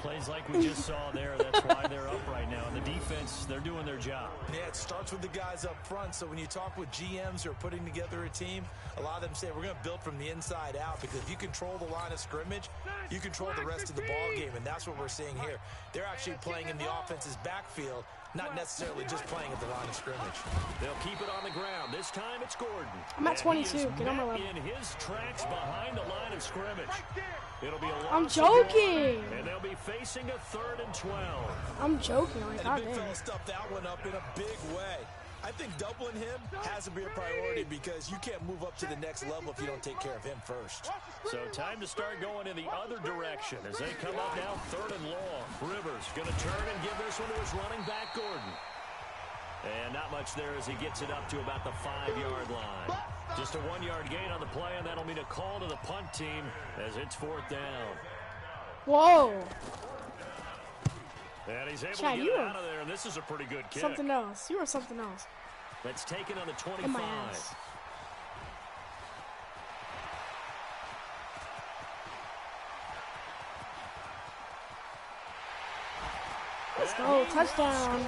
Plays like we just saw there. That's why they're up right now. And the defense, they're doing their job. Yeah, it starts with the guys up front. So when you talk with GMs who are putting together a team, a lot of them say we're going to build from the inside out, because if you control the line of scrimmage, you control the rest of the ball game, and that's what we're seeing here. They're actually playing in the offense's backfield, not necessarily just playing at the line of scrimmage. They'll keep it on the ground. This time it's Gordon. I'm at 22. Get on my level. In his tracks behind the line of scrimmage. It'll be a I'm joking. And they'll be facing a 3rd and 12. I'm joking. Like, and the big fella stuffed that one up in a big way. I think doubling him has to be a priority, because you can't move up to the next level if you don't take care of him first. So time to start going in the other direction as they come up now 3rd and long. Rivers going to turn and give this one to his running back, Gordon. And not much there as he gets it up to about the 5-yard line. Just a 1-yard gain on the play, and that'll mean a call to the punt team as it's 4th down. Whoa. And he's able to get it out of there, and this is a pretty good kick. Something else. You were something else. That's taken on the 25. In my ass. Let's go. Touchdown.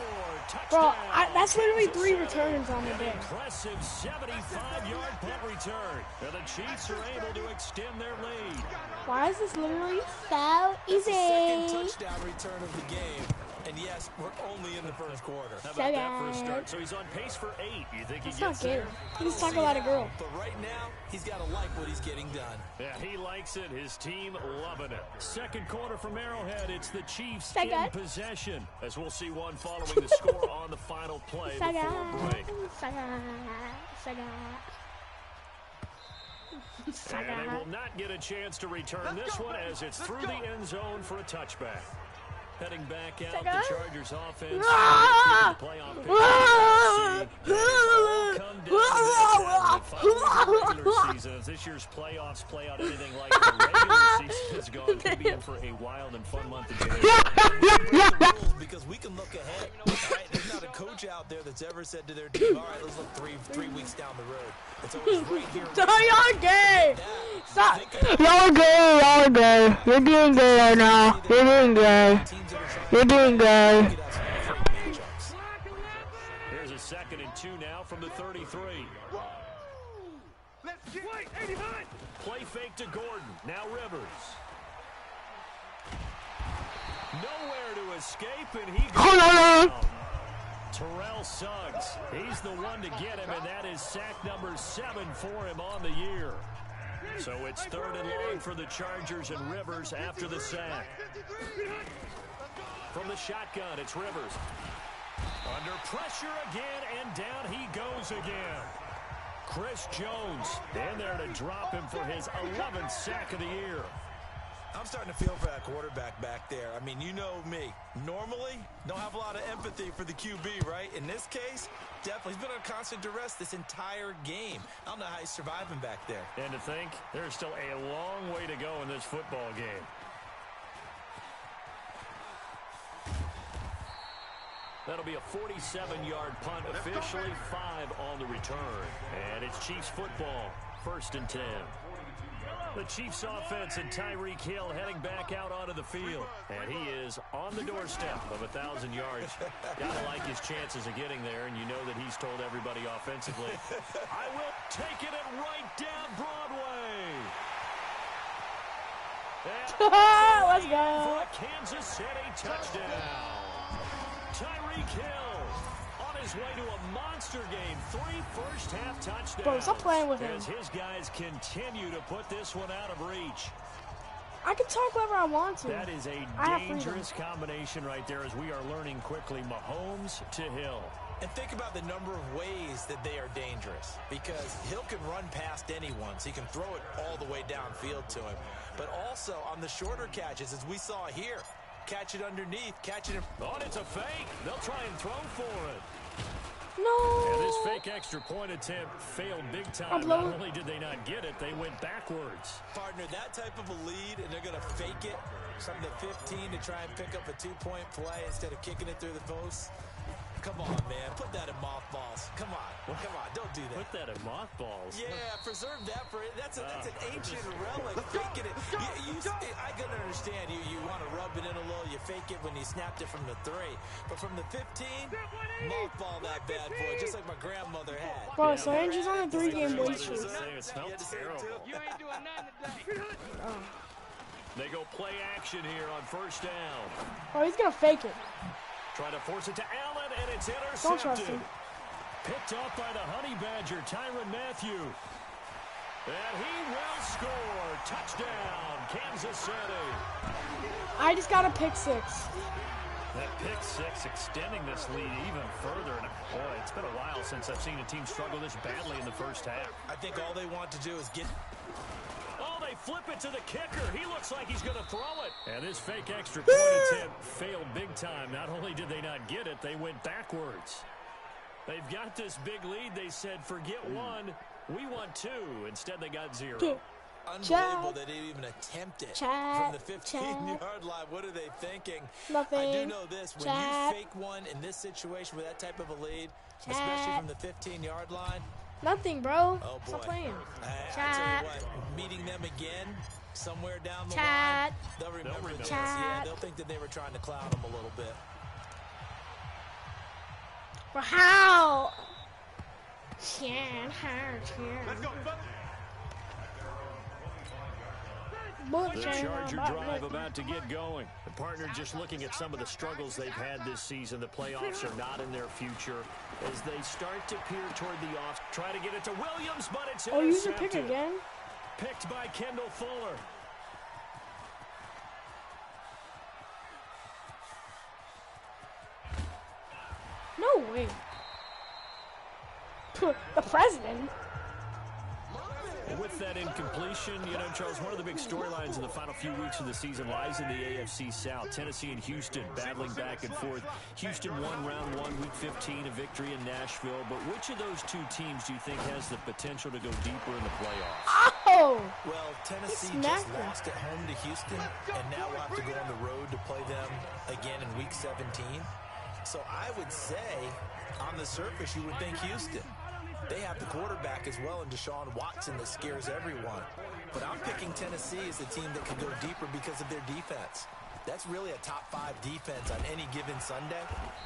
Bro, that's literally 3 returns on the day. Impressive 75-yard punt return. And the Chiefs are able to extend their lead. Why is this literally so easy? That's the 2nd touchdown return of the game. And yes, we're only in the 1st quarter. How about that for a start? So he's on pace for 8. You think he gets there? He's talking about a girl. But right now, he's got to like what he's getting done. Yeah, he likes it. His team loving it. 2nd quarter from Arrowhead. It's the Chiefs in possession. As we'll see one following the score on the final play before break. And they will not get a chance to return this one as it's through the end zone for a touchback. Heading back out, the Chargers offense. Season. As this year's playoffs play out anything like the regular season has gone, could be in for a wild and fun month of January. Because we can look ahead. Right? There's not a coach out there that's ever said to their team, all right, let's look three weeks down the road. It's always right here. Y'all gay. Stop. Y'all gay. You're doing gay right now. You're doing gay. You're doing good. Here's a 2nd and 2 now from the 33. Play fake to Gordon. Now Rivers. Nowhere to escape, and he goes down. Terrell Suggs. He's the one to get him, and that is sack number 7 for him on the year. So it's 3rd and long for the Chargers, and Rivers after the sack. From the shotgun, it's Rivers. Under pressure again, and down he goes again. Chris Jones in there to drop him for his 11th sack of the year. I'm starting to feel for that quarterback back there. I mean, you know me. Normally, don't have a lot of empathy for the QB, right? In this case, definitely. He's been on constant duress this entire game. I don't know how he's surviving back there. And to think, there's still a long way to go in this football game. That'll be a 47-yard punt, officially 5 on the return. And it's Chiefs football, 1st and 10. The Chiefs offense and Tyreek Hill heading back out onto the field. And he is on the doorstep of 1,000 yards. Gotta like his chances of getting there, and you know that he's told everybody offensively, I will take it and right down Broadway. Let's go. For a Kansas City touchdown. Tyreek Hill on his way to a monster game. 3 first-half touchdowns. Bro, stop playing with him. As his guys continue to put this one out of reach. I can talk whenever I want to. That is a dangerous combination right there as we are learning quickly. Mahomes to Hill. And think about the number of ways that they are dangerous, because Hill can run past anyone, so you can throw it all the way downfield to him. But also on the shorter catches, as we saw here, catch it underneath, catch it in. Oh, it's a fake. They'll try and throw for it. No. And this fake extra point attempt failed big time. Not only did they not get it, they went backwards. Partner, that type of a lead, and they're going to fake it from the 15 to try and pick up a 2-point play instead of kicking it through the post. Come on, man. Put that in mothballs. Come on. Come on. Don't do that. Put that in mothballs? Yeah, preserve that for it. That's an ancient relic. Faking it. I can understand you want to rub it in a little. You fake it when you snapped it from the 3. But from the 15, mothball that bad boy, just like my grandmother had. Bro, Solange's on a 3-game win streak. It smells terrible. You ain't doing nothing today. They go play action here on first down. Oh, he's going to fake it. Trying to force it to Allen, and it's intercepted. Don't trust him. Picked off by the Honey Badger, Tyrann Mathieu. And he will score. Touchdown, Kansas City. I just got a pick 6. That pick 6 extending this lead even further. And boy, it's been a while since I've seen a team struggle this badly in the first half. I think all they want to do is get... Oh, they flip it to the kicker. He looks like he's going to throw it. And this fake extra point attempt failed big time. Not only did they not get it, they went backwards. They've got this big lead. They said, forget 1, we want 2. Instead, they got 0. Unbelievable that they even attempt it from the 15-yard line. What are they thinking? Nothing. I do know this. When you fake one in this situation with that type of a lead, especially from the 15-yard line. Nothing, bro. Oh, boy. Stop playing. I tell you what, meeting them again somewhere down the line, they'll remember this. Yeah, they'll think that they were trying to clown them a little bit. But how? Let's go, The Charger drive about to get going. The partner just looking at some of the struggles they've had this season. The playoffs are not in their future as they start to peer toward the off. Try to get it to Williams, but it's intercepted. Oh, use a pick again? Picked by Kendall Fuller. No way. The president. With that incompletion, Charles, one of the big storylines in the final few weeks of the season lies in the AFC South. Tennessee and Houston battling back and forth. Houston won round 1, week 15, a victory in Nashville. But which of those two teams do you think has the potential to go deeper in the playoffs? Oh! Well, Tennessee just lost at home to Houston, and now we'll have to go on the road to play them again in week 17. So I would say, on the surface, you would think Houston. They have the quarterback as well in Deshaun Watson that scares everyone. But I'm picking Tennessee as the team that can go deeper because of their defense. That's really a top 5 defense on any given Sunday.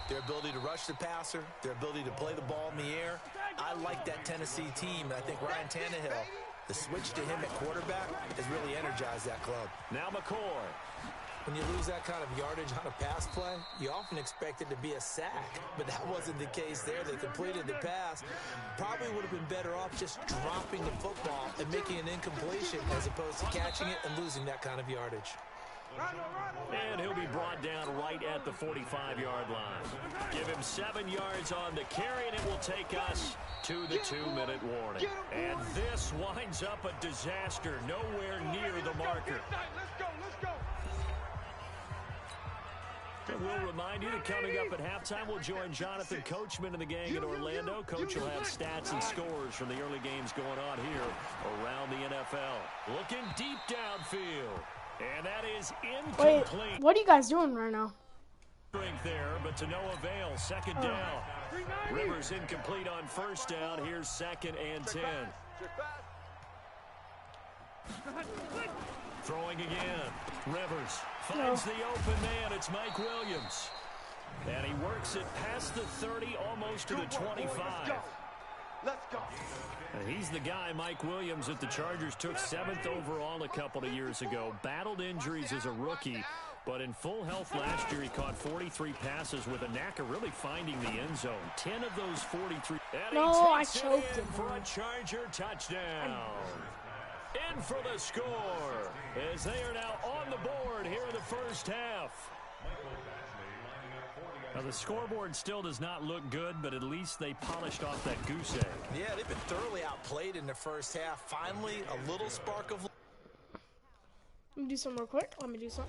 Their ability to rush the passer, their ability to play the ball in the air. I like that Tennessee team, and I think Ryan Tannehill, the switch to him at quarterback, has really energized that club. Now McCoy. When you lose that kind of yardage on a pass play, you often expect it to be a sack, but that wasn't the case there. They completed the pass. Probably would have been better off just dropping the football and making an incompletion as opposed to catching it and losing that kind of yardage. And he'll be brought down right at the 45-yard line. Give him 7 yards on the carry, and it will take us to the 2-minute warning. And this winds up a disaster, nowhere near the marker. Let's go. And we'll remind you that coming up at halftime, we'll join Jonathan Coachman and the gang in Orlando. Coach will have stats and scores from the early games going on here around the NFL. Looking deep downfield. And that is incomplete. Wait, what are you guys doing right now? There, but to no avail. Second down. Rivers incomplete on first down. Here's 2nd and 10. Throwing again. Rivers finds the open man. It's Mike Williams. And he works it past the 30, almost to the 25. Let's go. And he's the guy, Mike Williams, that the Chargers took 7th overall a couple of years ago. Battled injuries as a rookie, but in full health last year, he caught 43 passes with a knack of really finding the end zone. 10 of those 43. And I choked him for a Charger touchdown. In for the score, as they are now on the board here in the first half. Now, the scoreboard still does not look good, but at least they polished off that goose egg. Yeah, they've been thoroughly outplayed in the first half. Finally, a little spark of... Let me do some real quick. Let me do some.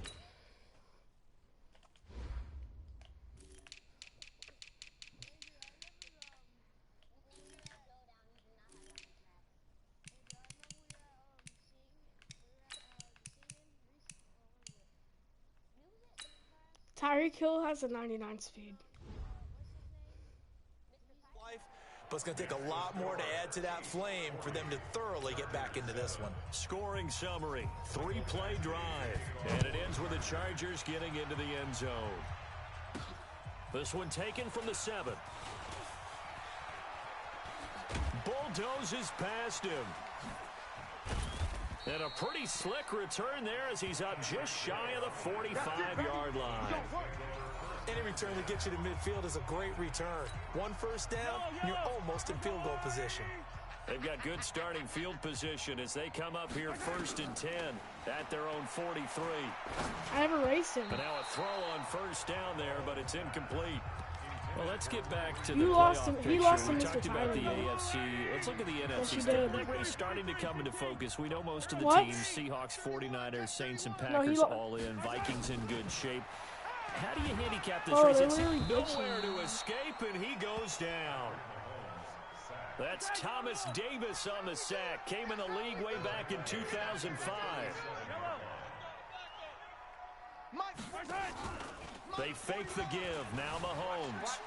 Tyreek Hill has a 99 speed. But it's going to take a lot more to add to that flame for them to thoroughly get back into this one. Scoring summary, 3-play drive. And it ends with the Chargers getting into the end zone. This one taken from the 7. Bulldozes past him. And a pretty slick return there as he's up just shy of the 45-yard line. Any return that gets you to midfield is a great return. One first down, you're almost in field goal position. They've got good starting field position as they come up here 1st and 10 at their own 43. I have erased him. But now a throw on first down there, but it's incomplete. Well, let's get back to the He lost him, we Mr. talked about the Tyler. AFC. Let's look at the NFC. Yes, did. That race starting to come into focus. We know most of the What? teams, Seahawks, 49ers, Saints, and Packers all in. Vikings in good shape. How do you handicap this race? It's nowhere to escape, and he goes down. That's Thomas Davis on the sack. Came in the league way back in 2005. They fake the give. Now Mahomes.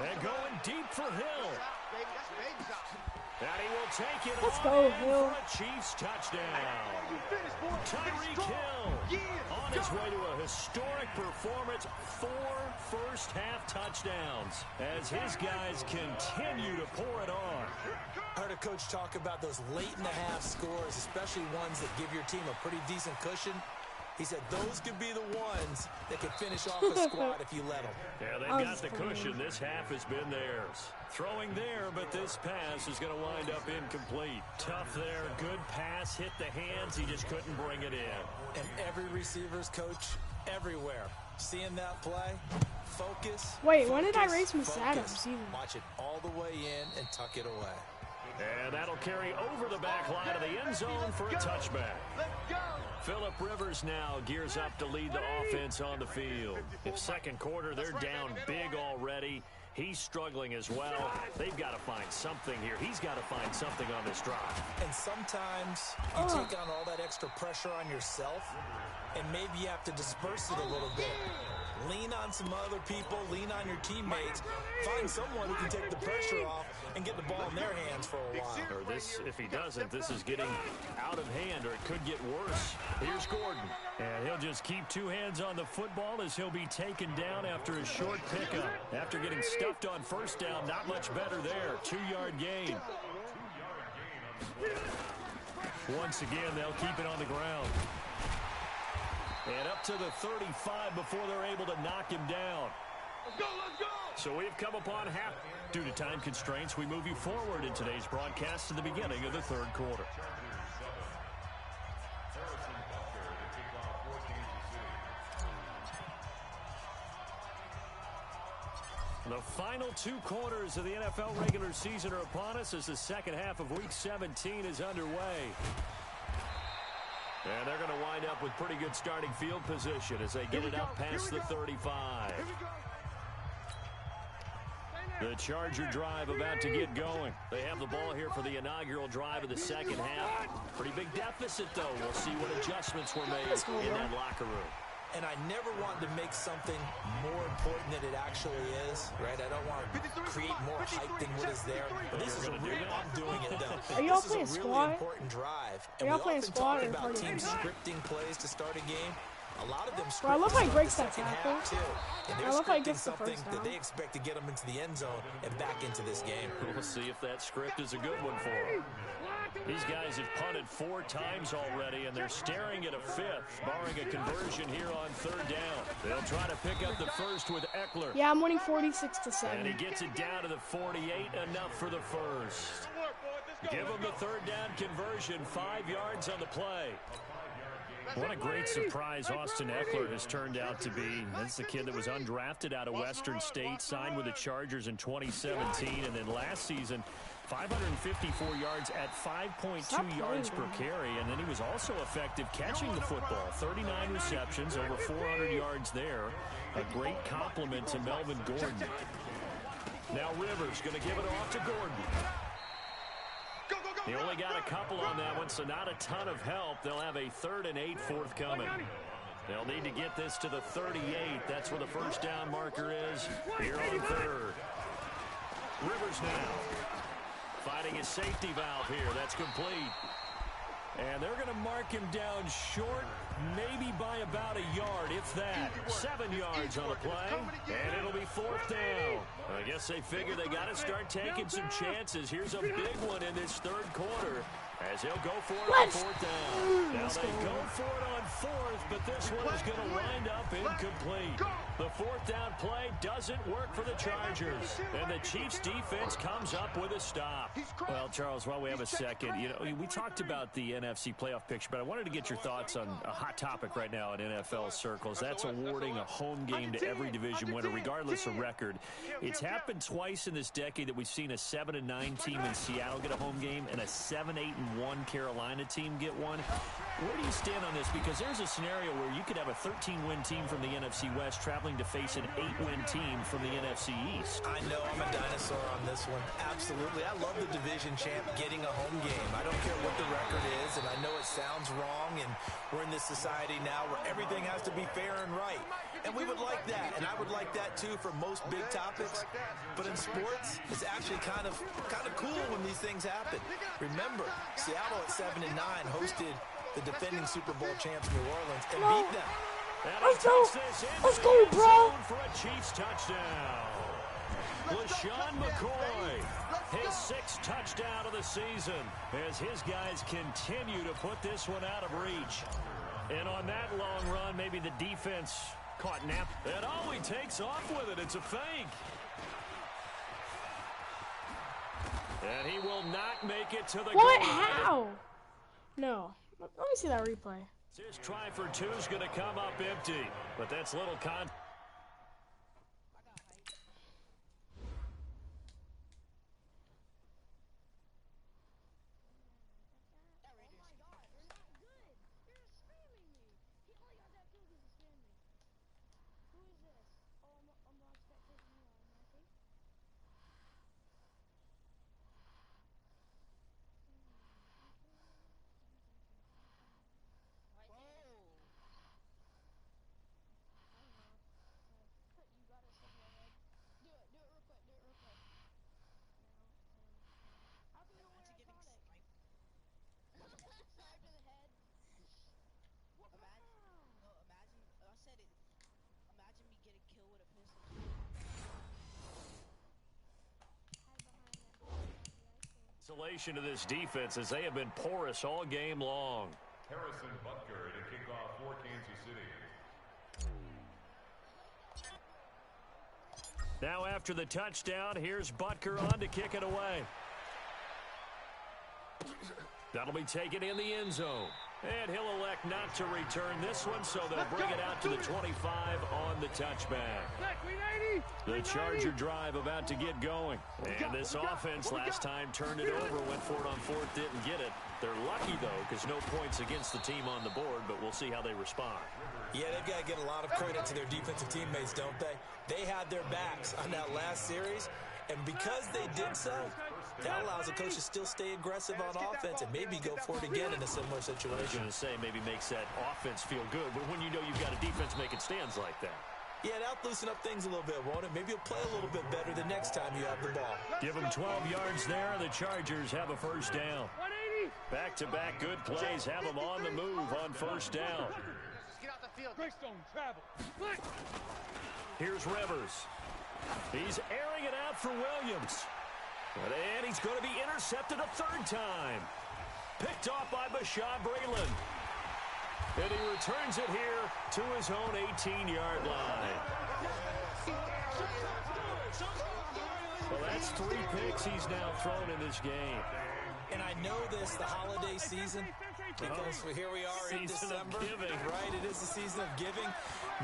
They're going deep for Hill. And he will take it. Let's go, Hill. For a Chiefs touchdown. Tyreek Hill on his way to a historic performance. 4 first-half touchdowns as his guys continue to pour it on. I heard a coach talk about those late-in-the-half scores, especially ones that give your team a pretty decent cushion. He said those could be the ones that could finish off a squad if you let them. Yeah, they've got the cushion. This half has been theirs. Throwing there, but this pass is going to wind up incomplete. Tough there. Good pass. Hit the hands. He just couldn't bring it in. And every receiver's coach everywhere. Seeing that play, focus. Wait, when did I race Miss Adams even? Watch it all the way in and tuck it away. And that'll carry over the back line of the end zone for a touchback. Phillip Rivers now gears up to lead the offense on the field. If second quarter, they're down big already. He's struggling as well. They've got to find something here. He's got to find something on this drive. And sometimes you take on all that extra pressure on yourself, and maybe you have to disperse it a little bit. Lean on some other people. Lean on your teammates. Find someone who can take the pressure off and get the ball in their hands for a while. Or this, if he doesn't, this is getting out of hand, or it could get worse. Here's Gordon. And he'll just keep 2 hands on the football as he'll be taken down after a short pickup. After getting stuffed on first down, not much better there. 2-yard gain. Once again, they'll keep it on the ground. And up to the 35 before they're able to knock him down. Let's go, let's go! So we've come upon half. Due to time constraints, we move you forward in today's broadcast to the beginning of the third quarter. The final 2 quarters of the NFL regular season are upon us as the second half of Week 17 is underway. And they're going to wind up with pretty good starting field position as they get it up past the 35. The Charger drive about to get going. They have the ball here for the inaugural drive of the second half. Pretty big deficit, though. We'll see what adjustments were made in that locker room. And I never want to make something more important than it actually is, right? I don't want to create more hype than what is there. But this is a real, I'm doing it, though. Are y'all playing squad? This is a really important drive. And we often talk about teams scripting plays to start a game. A lot of them script I love how he breaks the that second tackle. half, too. And they're I love how he scripting gets the something first that down. they expect to get them into the end zone and back into this game. We'll see if that script is a good one for them. These guys have punted 4 times already, and they're staring at a 5th, barring a conversion here on 3rd down. They'll try to pick up the first with Eckler. Yeah, I'm winning 46-7. And he gets it down to the 48, enough for the first. Give him the 3rd down conversion, 5 yards on the play. What a great surprise Austin Eckler has turned out to be. That's the kid that was undrafted out of Western State, signed with the Chargers in 2017, and then last season, 554 yards at 5.2 yards per carry, and then he was also effective catching the football. 39 receptions, over 400 yards there. A great compliment to Melvin Gordon. Now Rivers going to give it off to Gordon. He only got a couple on that one, so not a ton of help. They'll have a 3rd and 8 forthcoming. They'll need to get this to the 38. That's where the first down marker is. Here on third. Rivers now finding his safety valve here. That's complete. And they're going to mark him down short, maybe by about a yard, if that. 7 yards on the play, and it'll be fourth down. I guess they figure they got to start taking some chances. Here's a big one in this third quarter, as he'll go for it on fourth down. Now they go for it on fourth, but this one is going to wind up incomplete. The fourth down play doesn't work for the Chargers, and the Chiefs defense comes up with a stop. Well, Charles, while we have a second, you know, we talked about the NFC playoff picture, but I wanted to get your thoughts on a hot topic right now in NFL circles. That's awarding a home game to every division winner, regardless of record. It's happened twice in this decade that we've seen a 7-9 team in Seattle get a home game and a 7-8-1 Carolina team get one. Where do you stand on this? Because there's a scenario where you could have a 13-win team from the NFC West traveling to face an 8-win team from the NFC East. I know I'm a dinosaur on this one. Absolutely. I love the division champ getting a home game. I don't care what the record is, and I know it sounds wrong, and we're in this society now where everything has to be fair and right. And we would like that, and I would like that too for most big topics. But in sports, it's actually kind of cool when these things happen. Remember, Seattle at 7-9 hosted the defending Super Bowl champs New Orleans and beat them. Let's go! Let's go, bro! For a Chiefs touchdown. LaShawn McCoy, his 6th touchdown of the season, as his guys continue to put this one out of reach. And on that long run, maybe the defense caught nap. And oh, he takes off with it. It's a fake. And he will not make it to the goal line. What? How? No. Let me see that replay. His try for 2 is going to come up empty, but that's little con. Isolation to this defense as they have been porous all game long. Harrison Butker to kick off for Kansas City. Now after the touchdown, here's Butker on to kick it away. That'll be taken in the end zone. And he'll elect not to return this one, so they'll bring it out to the 25 on the touchback. The Charger drive about to get going. And this offense last time turned it over, went for it on fourth, didn't get it. They're lucky, though, because no points against the team on the board, but we'll see how they respond. Yeah, they've got to get a lot of credit to their defensive teammates, don't they? They had their backs on that last series, and because they did so, that allows the coach to still stay aggressive on offense and maybe go for it again in a similar situation. I was going to say maybe makes that offense feel good, but when you know you've got a defense making stands like that. Yeah, that'll loosen up things a little bit, won't it? Maybe you'll play a little bit better the next time you have the ball. Give them 12 yards there. The Chargers have a first down. Back-to-back good plays have them on the move on first down. Here's Rivers. He's airing it out for Williams. And he's going to be intercepted a third time. Picked off by Bashaud Breeland. And he returns it here to his own 18-yard line. Well, that's 3 picks he's now thrown in this game. And I know this, the holiday season, because here we are in December, right? It is the season of giving.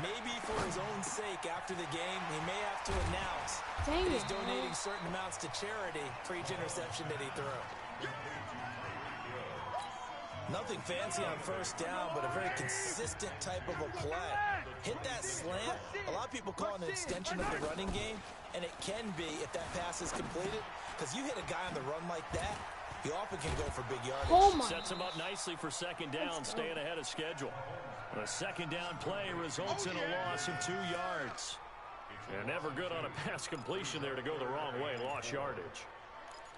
Maybe for his own sake, after the game, he may have to announce that he's donating certain amounts to charity for each interception that he threw. Nothing fancy on first down, but a very consistent type of a play. Hit that slant. A lot of people call it an extension of the running game, and it can be if that pass is completed, because you hit a guy on the run like that, He often can go for big yardage. Oh my. Sets him up nicely for second down, staying ahead of schedule. The second down play results in a loss of 2 yards. And never good on a pass completion there to go the wrong way. Lost yardage.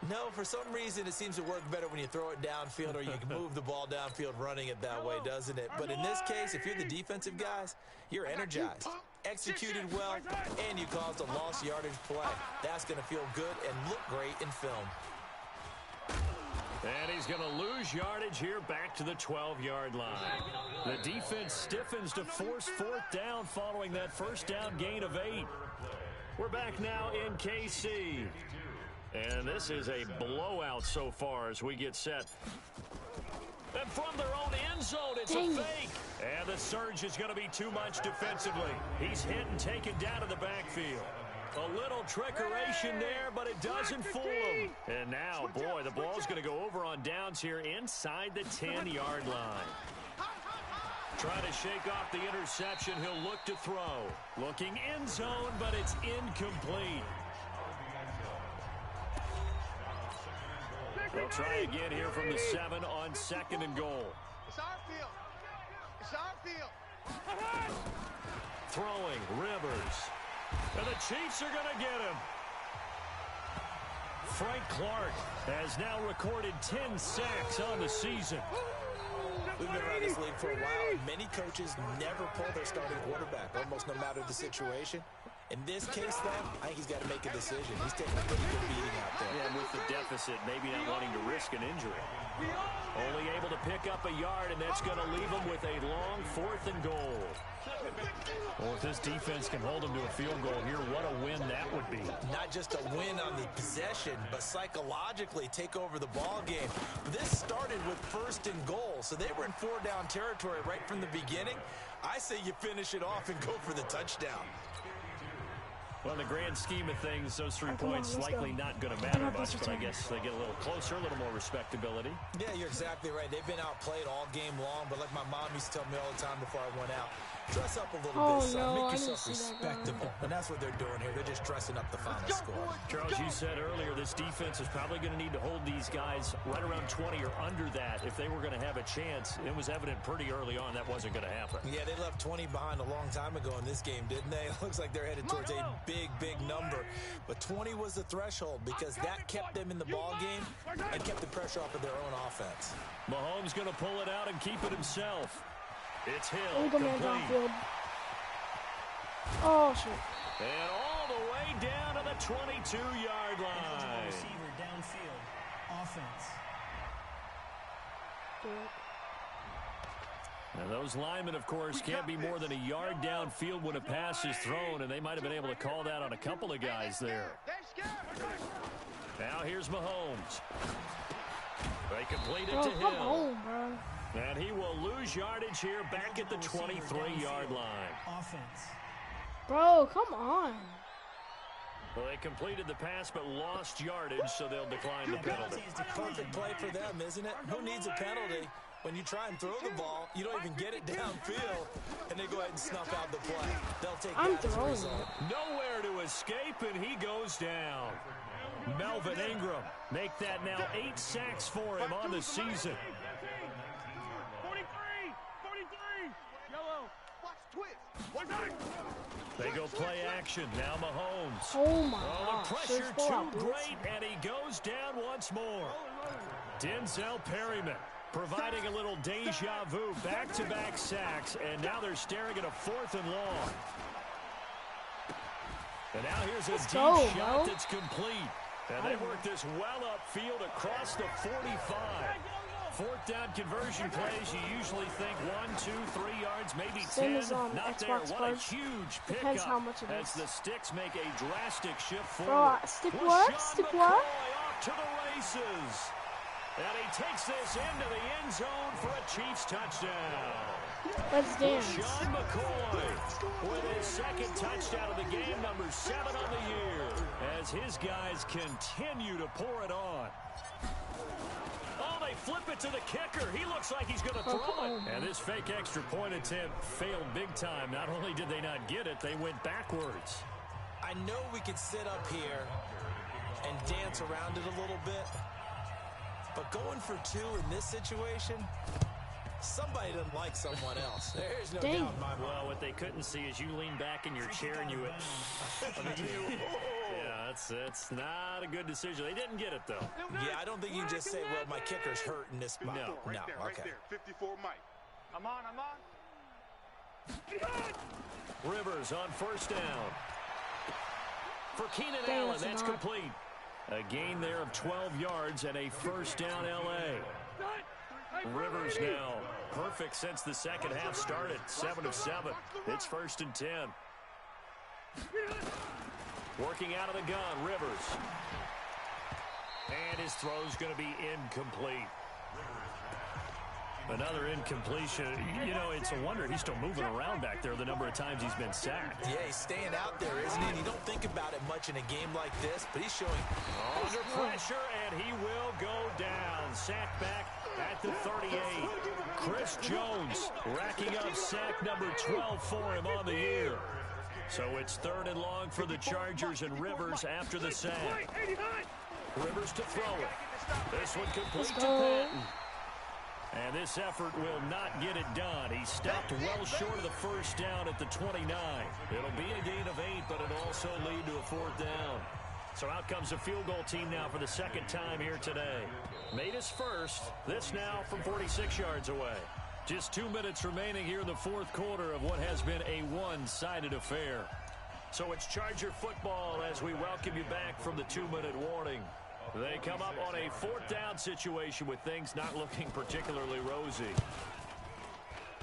No, for some reason, it seems to work better when you throw it downfield or you can move the ball downfield running it that way, doesn't it? But in this case, if you're the defensive guys, you're energized, executed well, and you caused a lost yardage play. That's going to feel good and look great in film. And he's going to lose yardage here back to the 12-yard line. The defense stiffens to force 4th down following that first down gain of 8. We're back now in KC. And this is a blowout so far as we get set. And from their own end zone, it's a fake. And the surge is going to be too much defensively. He's hit and taken down to the backfield. A little trickeration there, but it doesn't fool him. And now, boy, the ball's going to go over on downs here inside the 10-yard line. Trying to shake off the interception. He'll look to throw. Looking end zone, but it's incomplete. They'll try again here from the 7 on 2nd and goal. It's our field. It's our field. Throwing, Rivers. And the Chiefs are going to get him. Frank Clark has now recorded 10 sacks on the season. We've been around this league for a while, and many coaches never pull their starting quarterback, almost no matter the situation. In this case, though, I think he's got to make a decision. He's taking a pretty good beating out there. Yeah, with the deficit, maybe not wanting to risk an injury. Only able to pick up a yard, and that's going to leave him with a long 4th and goal. Well, if this defense can hold him to a field goal here, what a win that would be. Not just a win on the possession, but psychologically take over the ball game. This started with 1st and goal, so they were in 4-down territory right from the beginning. I say you finish it off and go for the touchdown. Well, in the grand scheme of things, those 3 points likely not going to matter much, but I guess they get a little closer, a little more respectability. Yeah, you're exactly right. They've been outplayed all game long, but like my mom used to tell me all the time before I went out, dress up a little bit, son. Make yourself respectable. And that's what they're doing here. They're just dressing up the final score. Charles, you said earlier this defense is probably going to need to hold these guys right around 20 or under that if they were going to have a chance. It was evident pretty early on that wasn't going to happen. Yeah, they left 20 behind a long time ago in this game, didn't they? It looks like they're headed towards a big number. But 20 was the threshold because that kept them in the ball game and kept the pressure off of their own offense. Mahomes going to pull it out and keep it himself. It's Hill. Downfield. Oh, shit. And all the way down to the 22-yard line. Receiver downfield. Offense. And those linemen, of course, can't be more than a yard downfield when a pass is thrown, and they might have been able to call that on a couple of guys there. Now here's Mahomes. They complete it to Hill. And he will lose yardage here back at the 23-yard line. Offense. Bro, come on. Well, they completed the pass but lost yardage, so they'll decline the penalty. Perfect play for them, isn't it? Who needs a penalty? When you try and throw the ball, you don't even get it downfield, and they go ahead and snuff out the play. They'll take that as a result. Nowhere to escape, and he goes down. Melvin Ingram make that now 8 sacks for him on the season. 43, yellow, watch twist. They go play action. Now Mahomes. Oh, my gosh. The pressure too great, and he goes down once more. Denzel Perryman providing a little deja vu, back-to-back sacks, and now they're staring at a 4th and long. And now here's a deep shot that's complete. And they work this well upfield across the 45. 4th down conversion plays, you usually think 1, 2, 3 yards, maybe 10. Not there. What a huge pickup as the sticks make a drastic shift forward. Stick what? Stick what? Off to the races. And he takes this into the end zone for a Chiefs touchdown. Let's dance. Sean McCoy with his 2nd touchdown of the game, number 7 on the year, as his guys continue to pour it on. Oh, they flip it to the kicker. He looks like he's going to throw it. And this fake extra point attempt failed big time. Not only did they not get it, they went backwards. I know we could sit up here and dance around it a little bit, But going for 2 in this situation, somebody doesn't like someone else. There's no doubt in my mind. Well, what they couldn't see is you lean back in your chair and you went, yeah, that's not a good decision. They didn't get it, though. Yeah, I don't think you can just say, well, my kicker's hurt in this spot. No. Right there, 54 Mike. I'm on. Rivers on first down. For Keenan Allen, that's complete. A gain there of 12 yards and a first down L.A. Rivers now perfect since the second half started. 7 of 7. It's 1st and 10. Working out of the gun, Rivers. And his throw's going to be incomplete. Another incompletion. You know, it's a wonder he's still moving around back there the number of times he's been sacked. Yeah, he's staying out there, isn't he? And you don't think about it much in a game like this, but he's showing... Under pressure, and he will go down. Sacked back at the 38. Chris Jones racking up sack number 12 for him on the year. So it's 3rd and long for the Chargers and Rivers after the sack. Rivers to throw it. This one complete to Patton. And this effort will not get it done. He stopped well short of the first down at the 29. It'll be a gain of 8, but it'll also lead to a 4th down. So out comes the field goal team now for the 2nd time here today. Made his first. This now from 46 yards away. Just 2 minutes remaining here in the 4th quarter of what has been a one-sided affair. So it's Charger football as we welcome you back from the 2-minute warning. They come up on a 4th down situation with things not looking particularly rosy.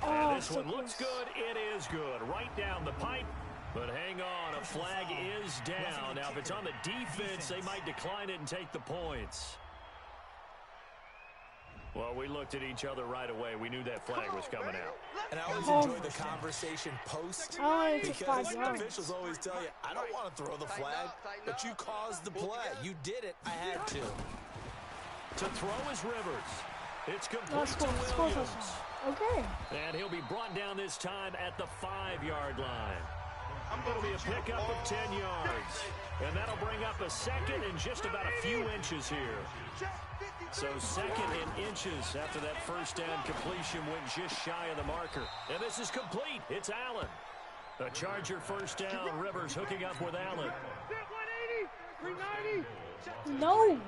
And this one looks good. It is good. Right down the pipe. But hang on, a flag is down. Now, if it's on the defense, they might decline it and take the points. Well, we looked at each other right away. We knew that flag was coming out. And I always enjoy the conversation post because officials always tell you, I don't want to throw the flag, but you caused the play. You did it. I had to. To throw is Rivers. It's complete to Williams. Okay. And he'll be brought down this time at the 5-yard line. It'll be a pickup of 10 yards. And that'll bring up a 2nd and just about a few inches here. So 2nd in inches after that first down completion went just shy of the marker. And this is complete. It's Allen. A Charger first down. Rivers hooking up with Allen. 180, 390. No.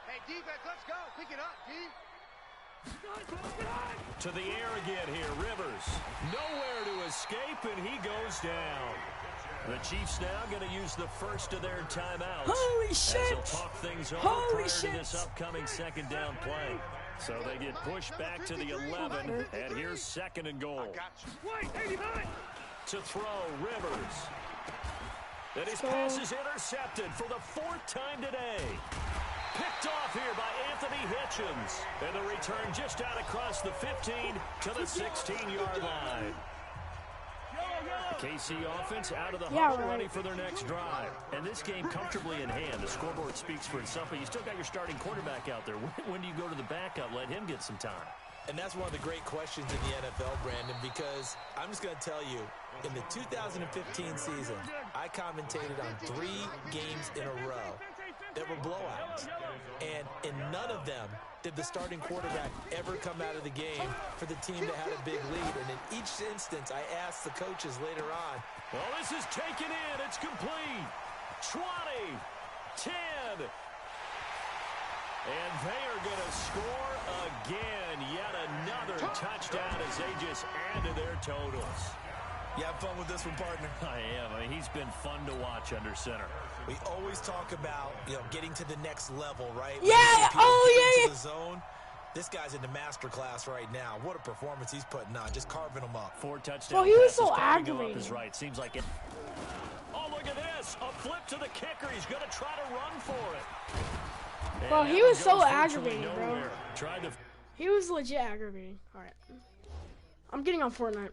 Hey, defense, let's go. Pick it up, D. To the air again here. Rivers. Nowhere to escape, and he goes down. The Chiefs now going to use the first of their timeouts. Holy shit! As they'll talk things over prior to this upcoming 2nd down play. So they get pushed back to the 11, and here's 2nd and goal. To throw, Rivers. And his pass is intercepted for the 4th time today. Picked off here by Anthony Hitchens. And the return just out across the 15 to the 16-yard line. KC offense out of the huddle, ready for their next drive. And this game comfortably in hand. The scoreboard speaks for itself, but you still got your starting quarterback out there. When do you go to the backup? Let him get some time. And that's one of the great questions in the NFL, Brandon, because I'm just going to tell you, in the 2015 season, I commentated on 3 games in a row that were blowouts. And in none of them did the starting quarterback ever come out of the game for the team that had a big lead. And in each instance, I asked the coaches later on. Well, this is taken in. It's complete. 20, 10. And they are going to score again. Yet another touchdown as they just add to their totals. You have fun with this one, partner? I am. I mean, he's been fun to watch under center. We always talk about, getting to the next level, right? Yeah. To the zone. This guy's in the master class right now. What a performance he's putting on, just carving them up. 4 touchdowns. Well, he was so aggravating. Is right. Seems like it. Oh, look at this! A flip to the kicker. He's going to try to run for it. Well, he was so aggravating, bro. Tried to. He was legit aggravating. All right. I'm getting on Fortnite.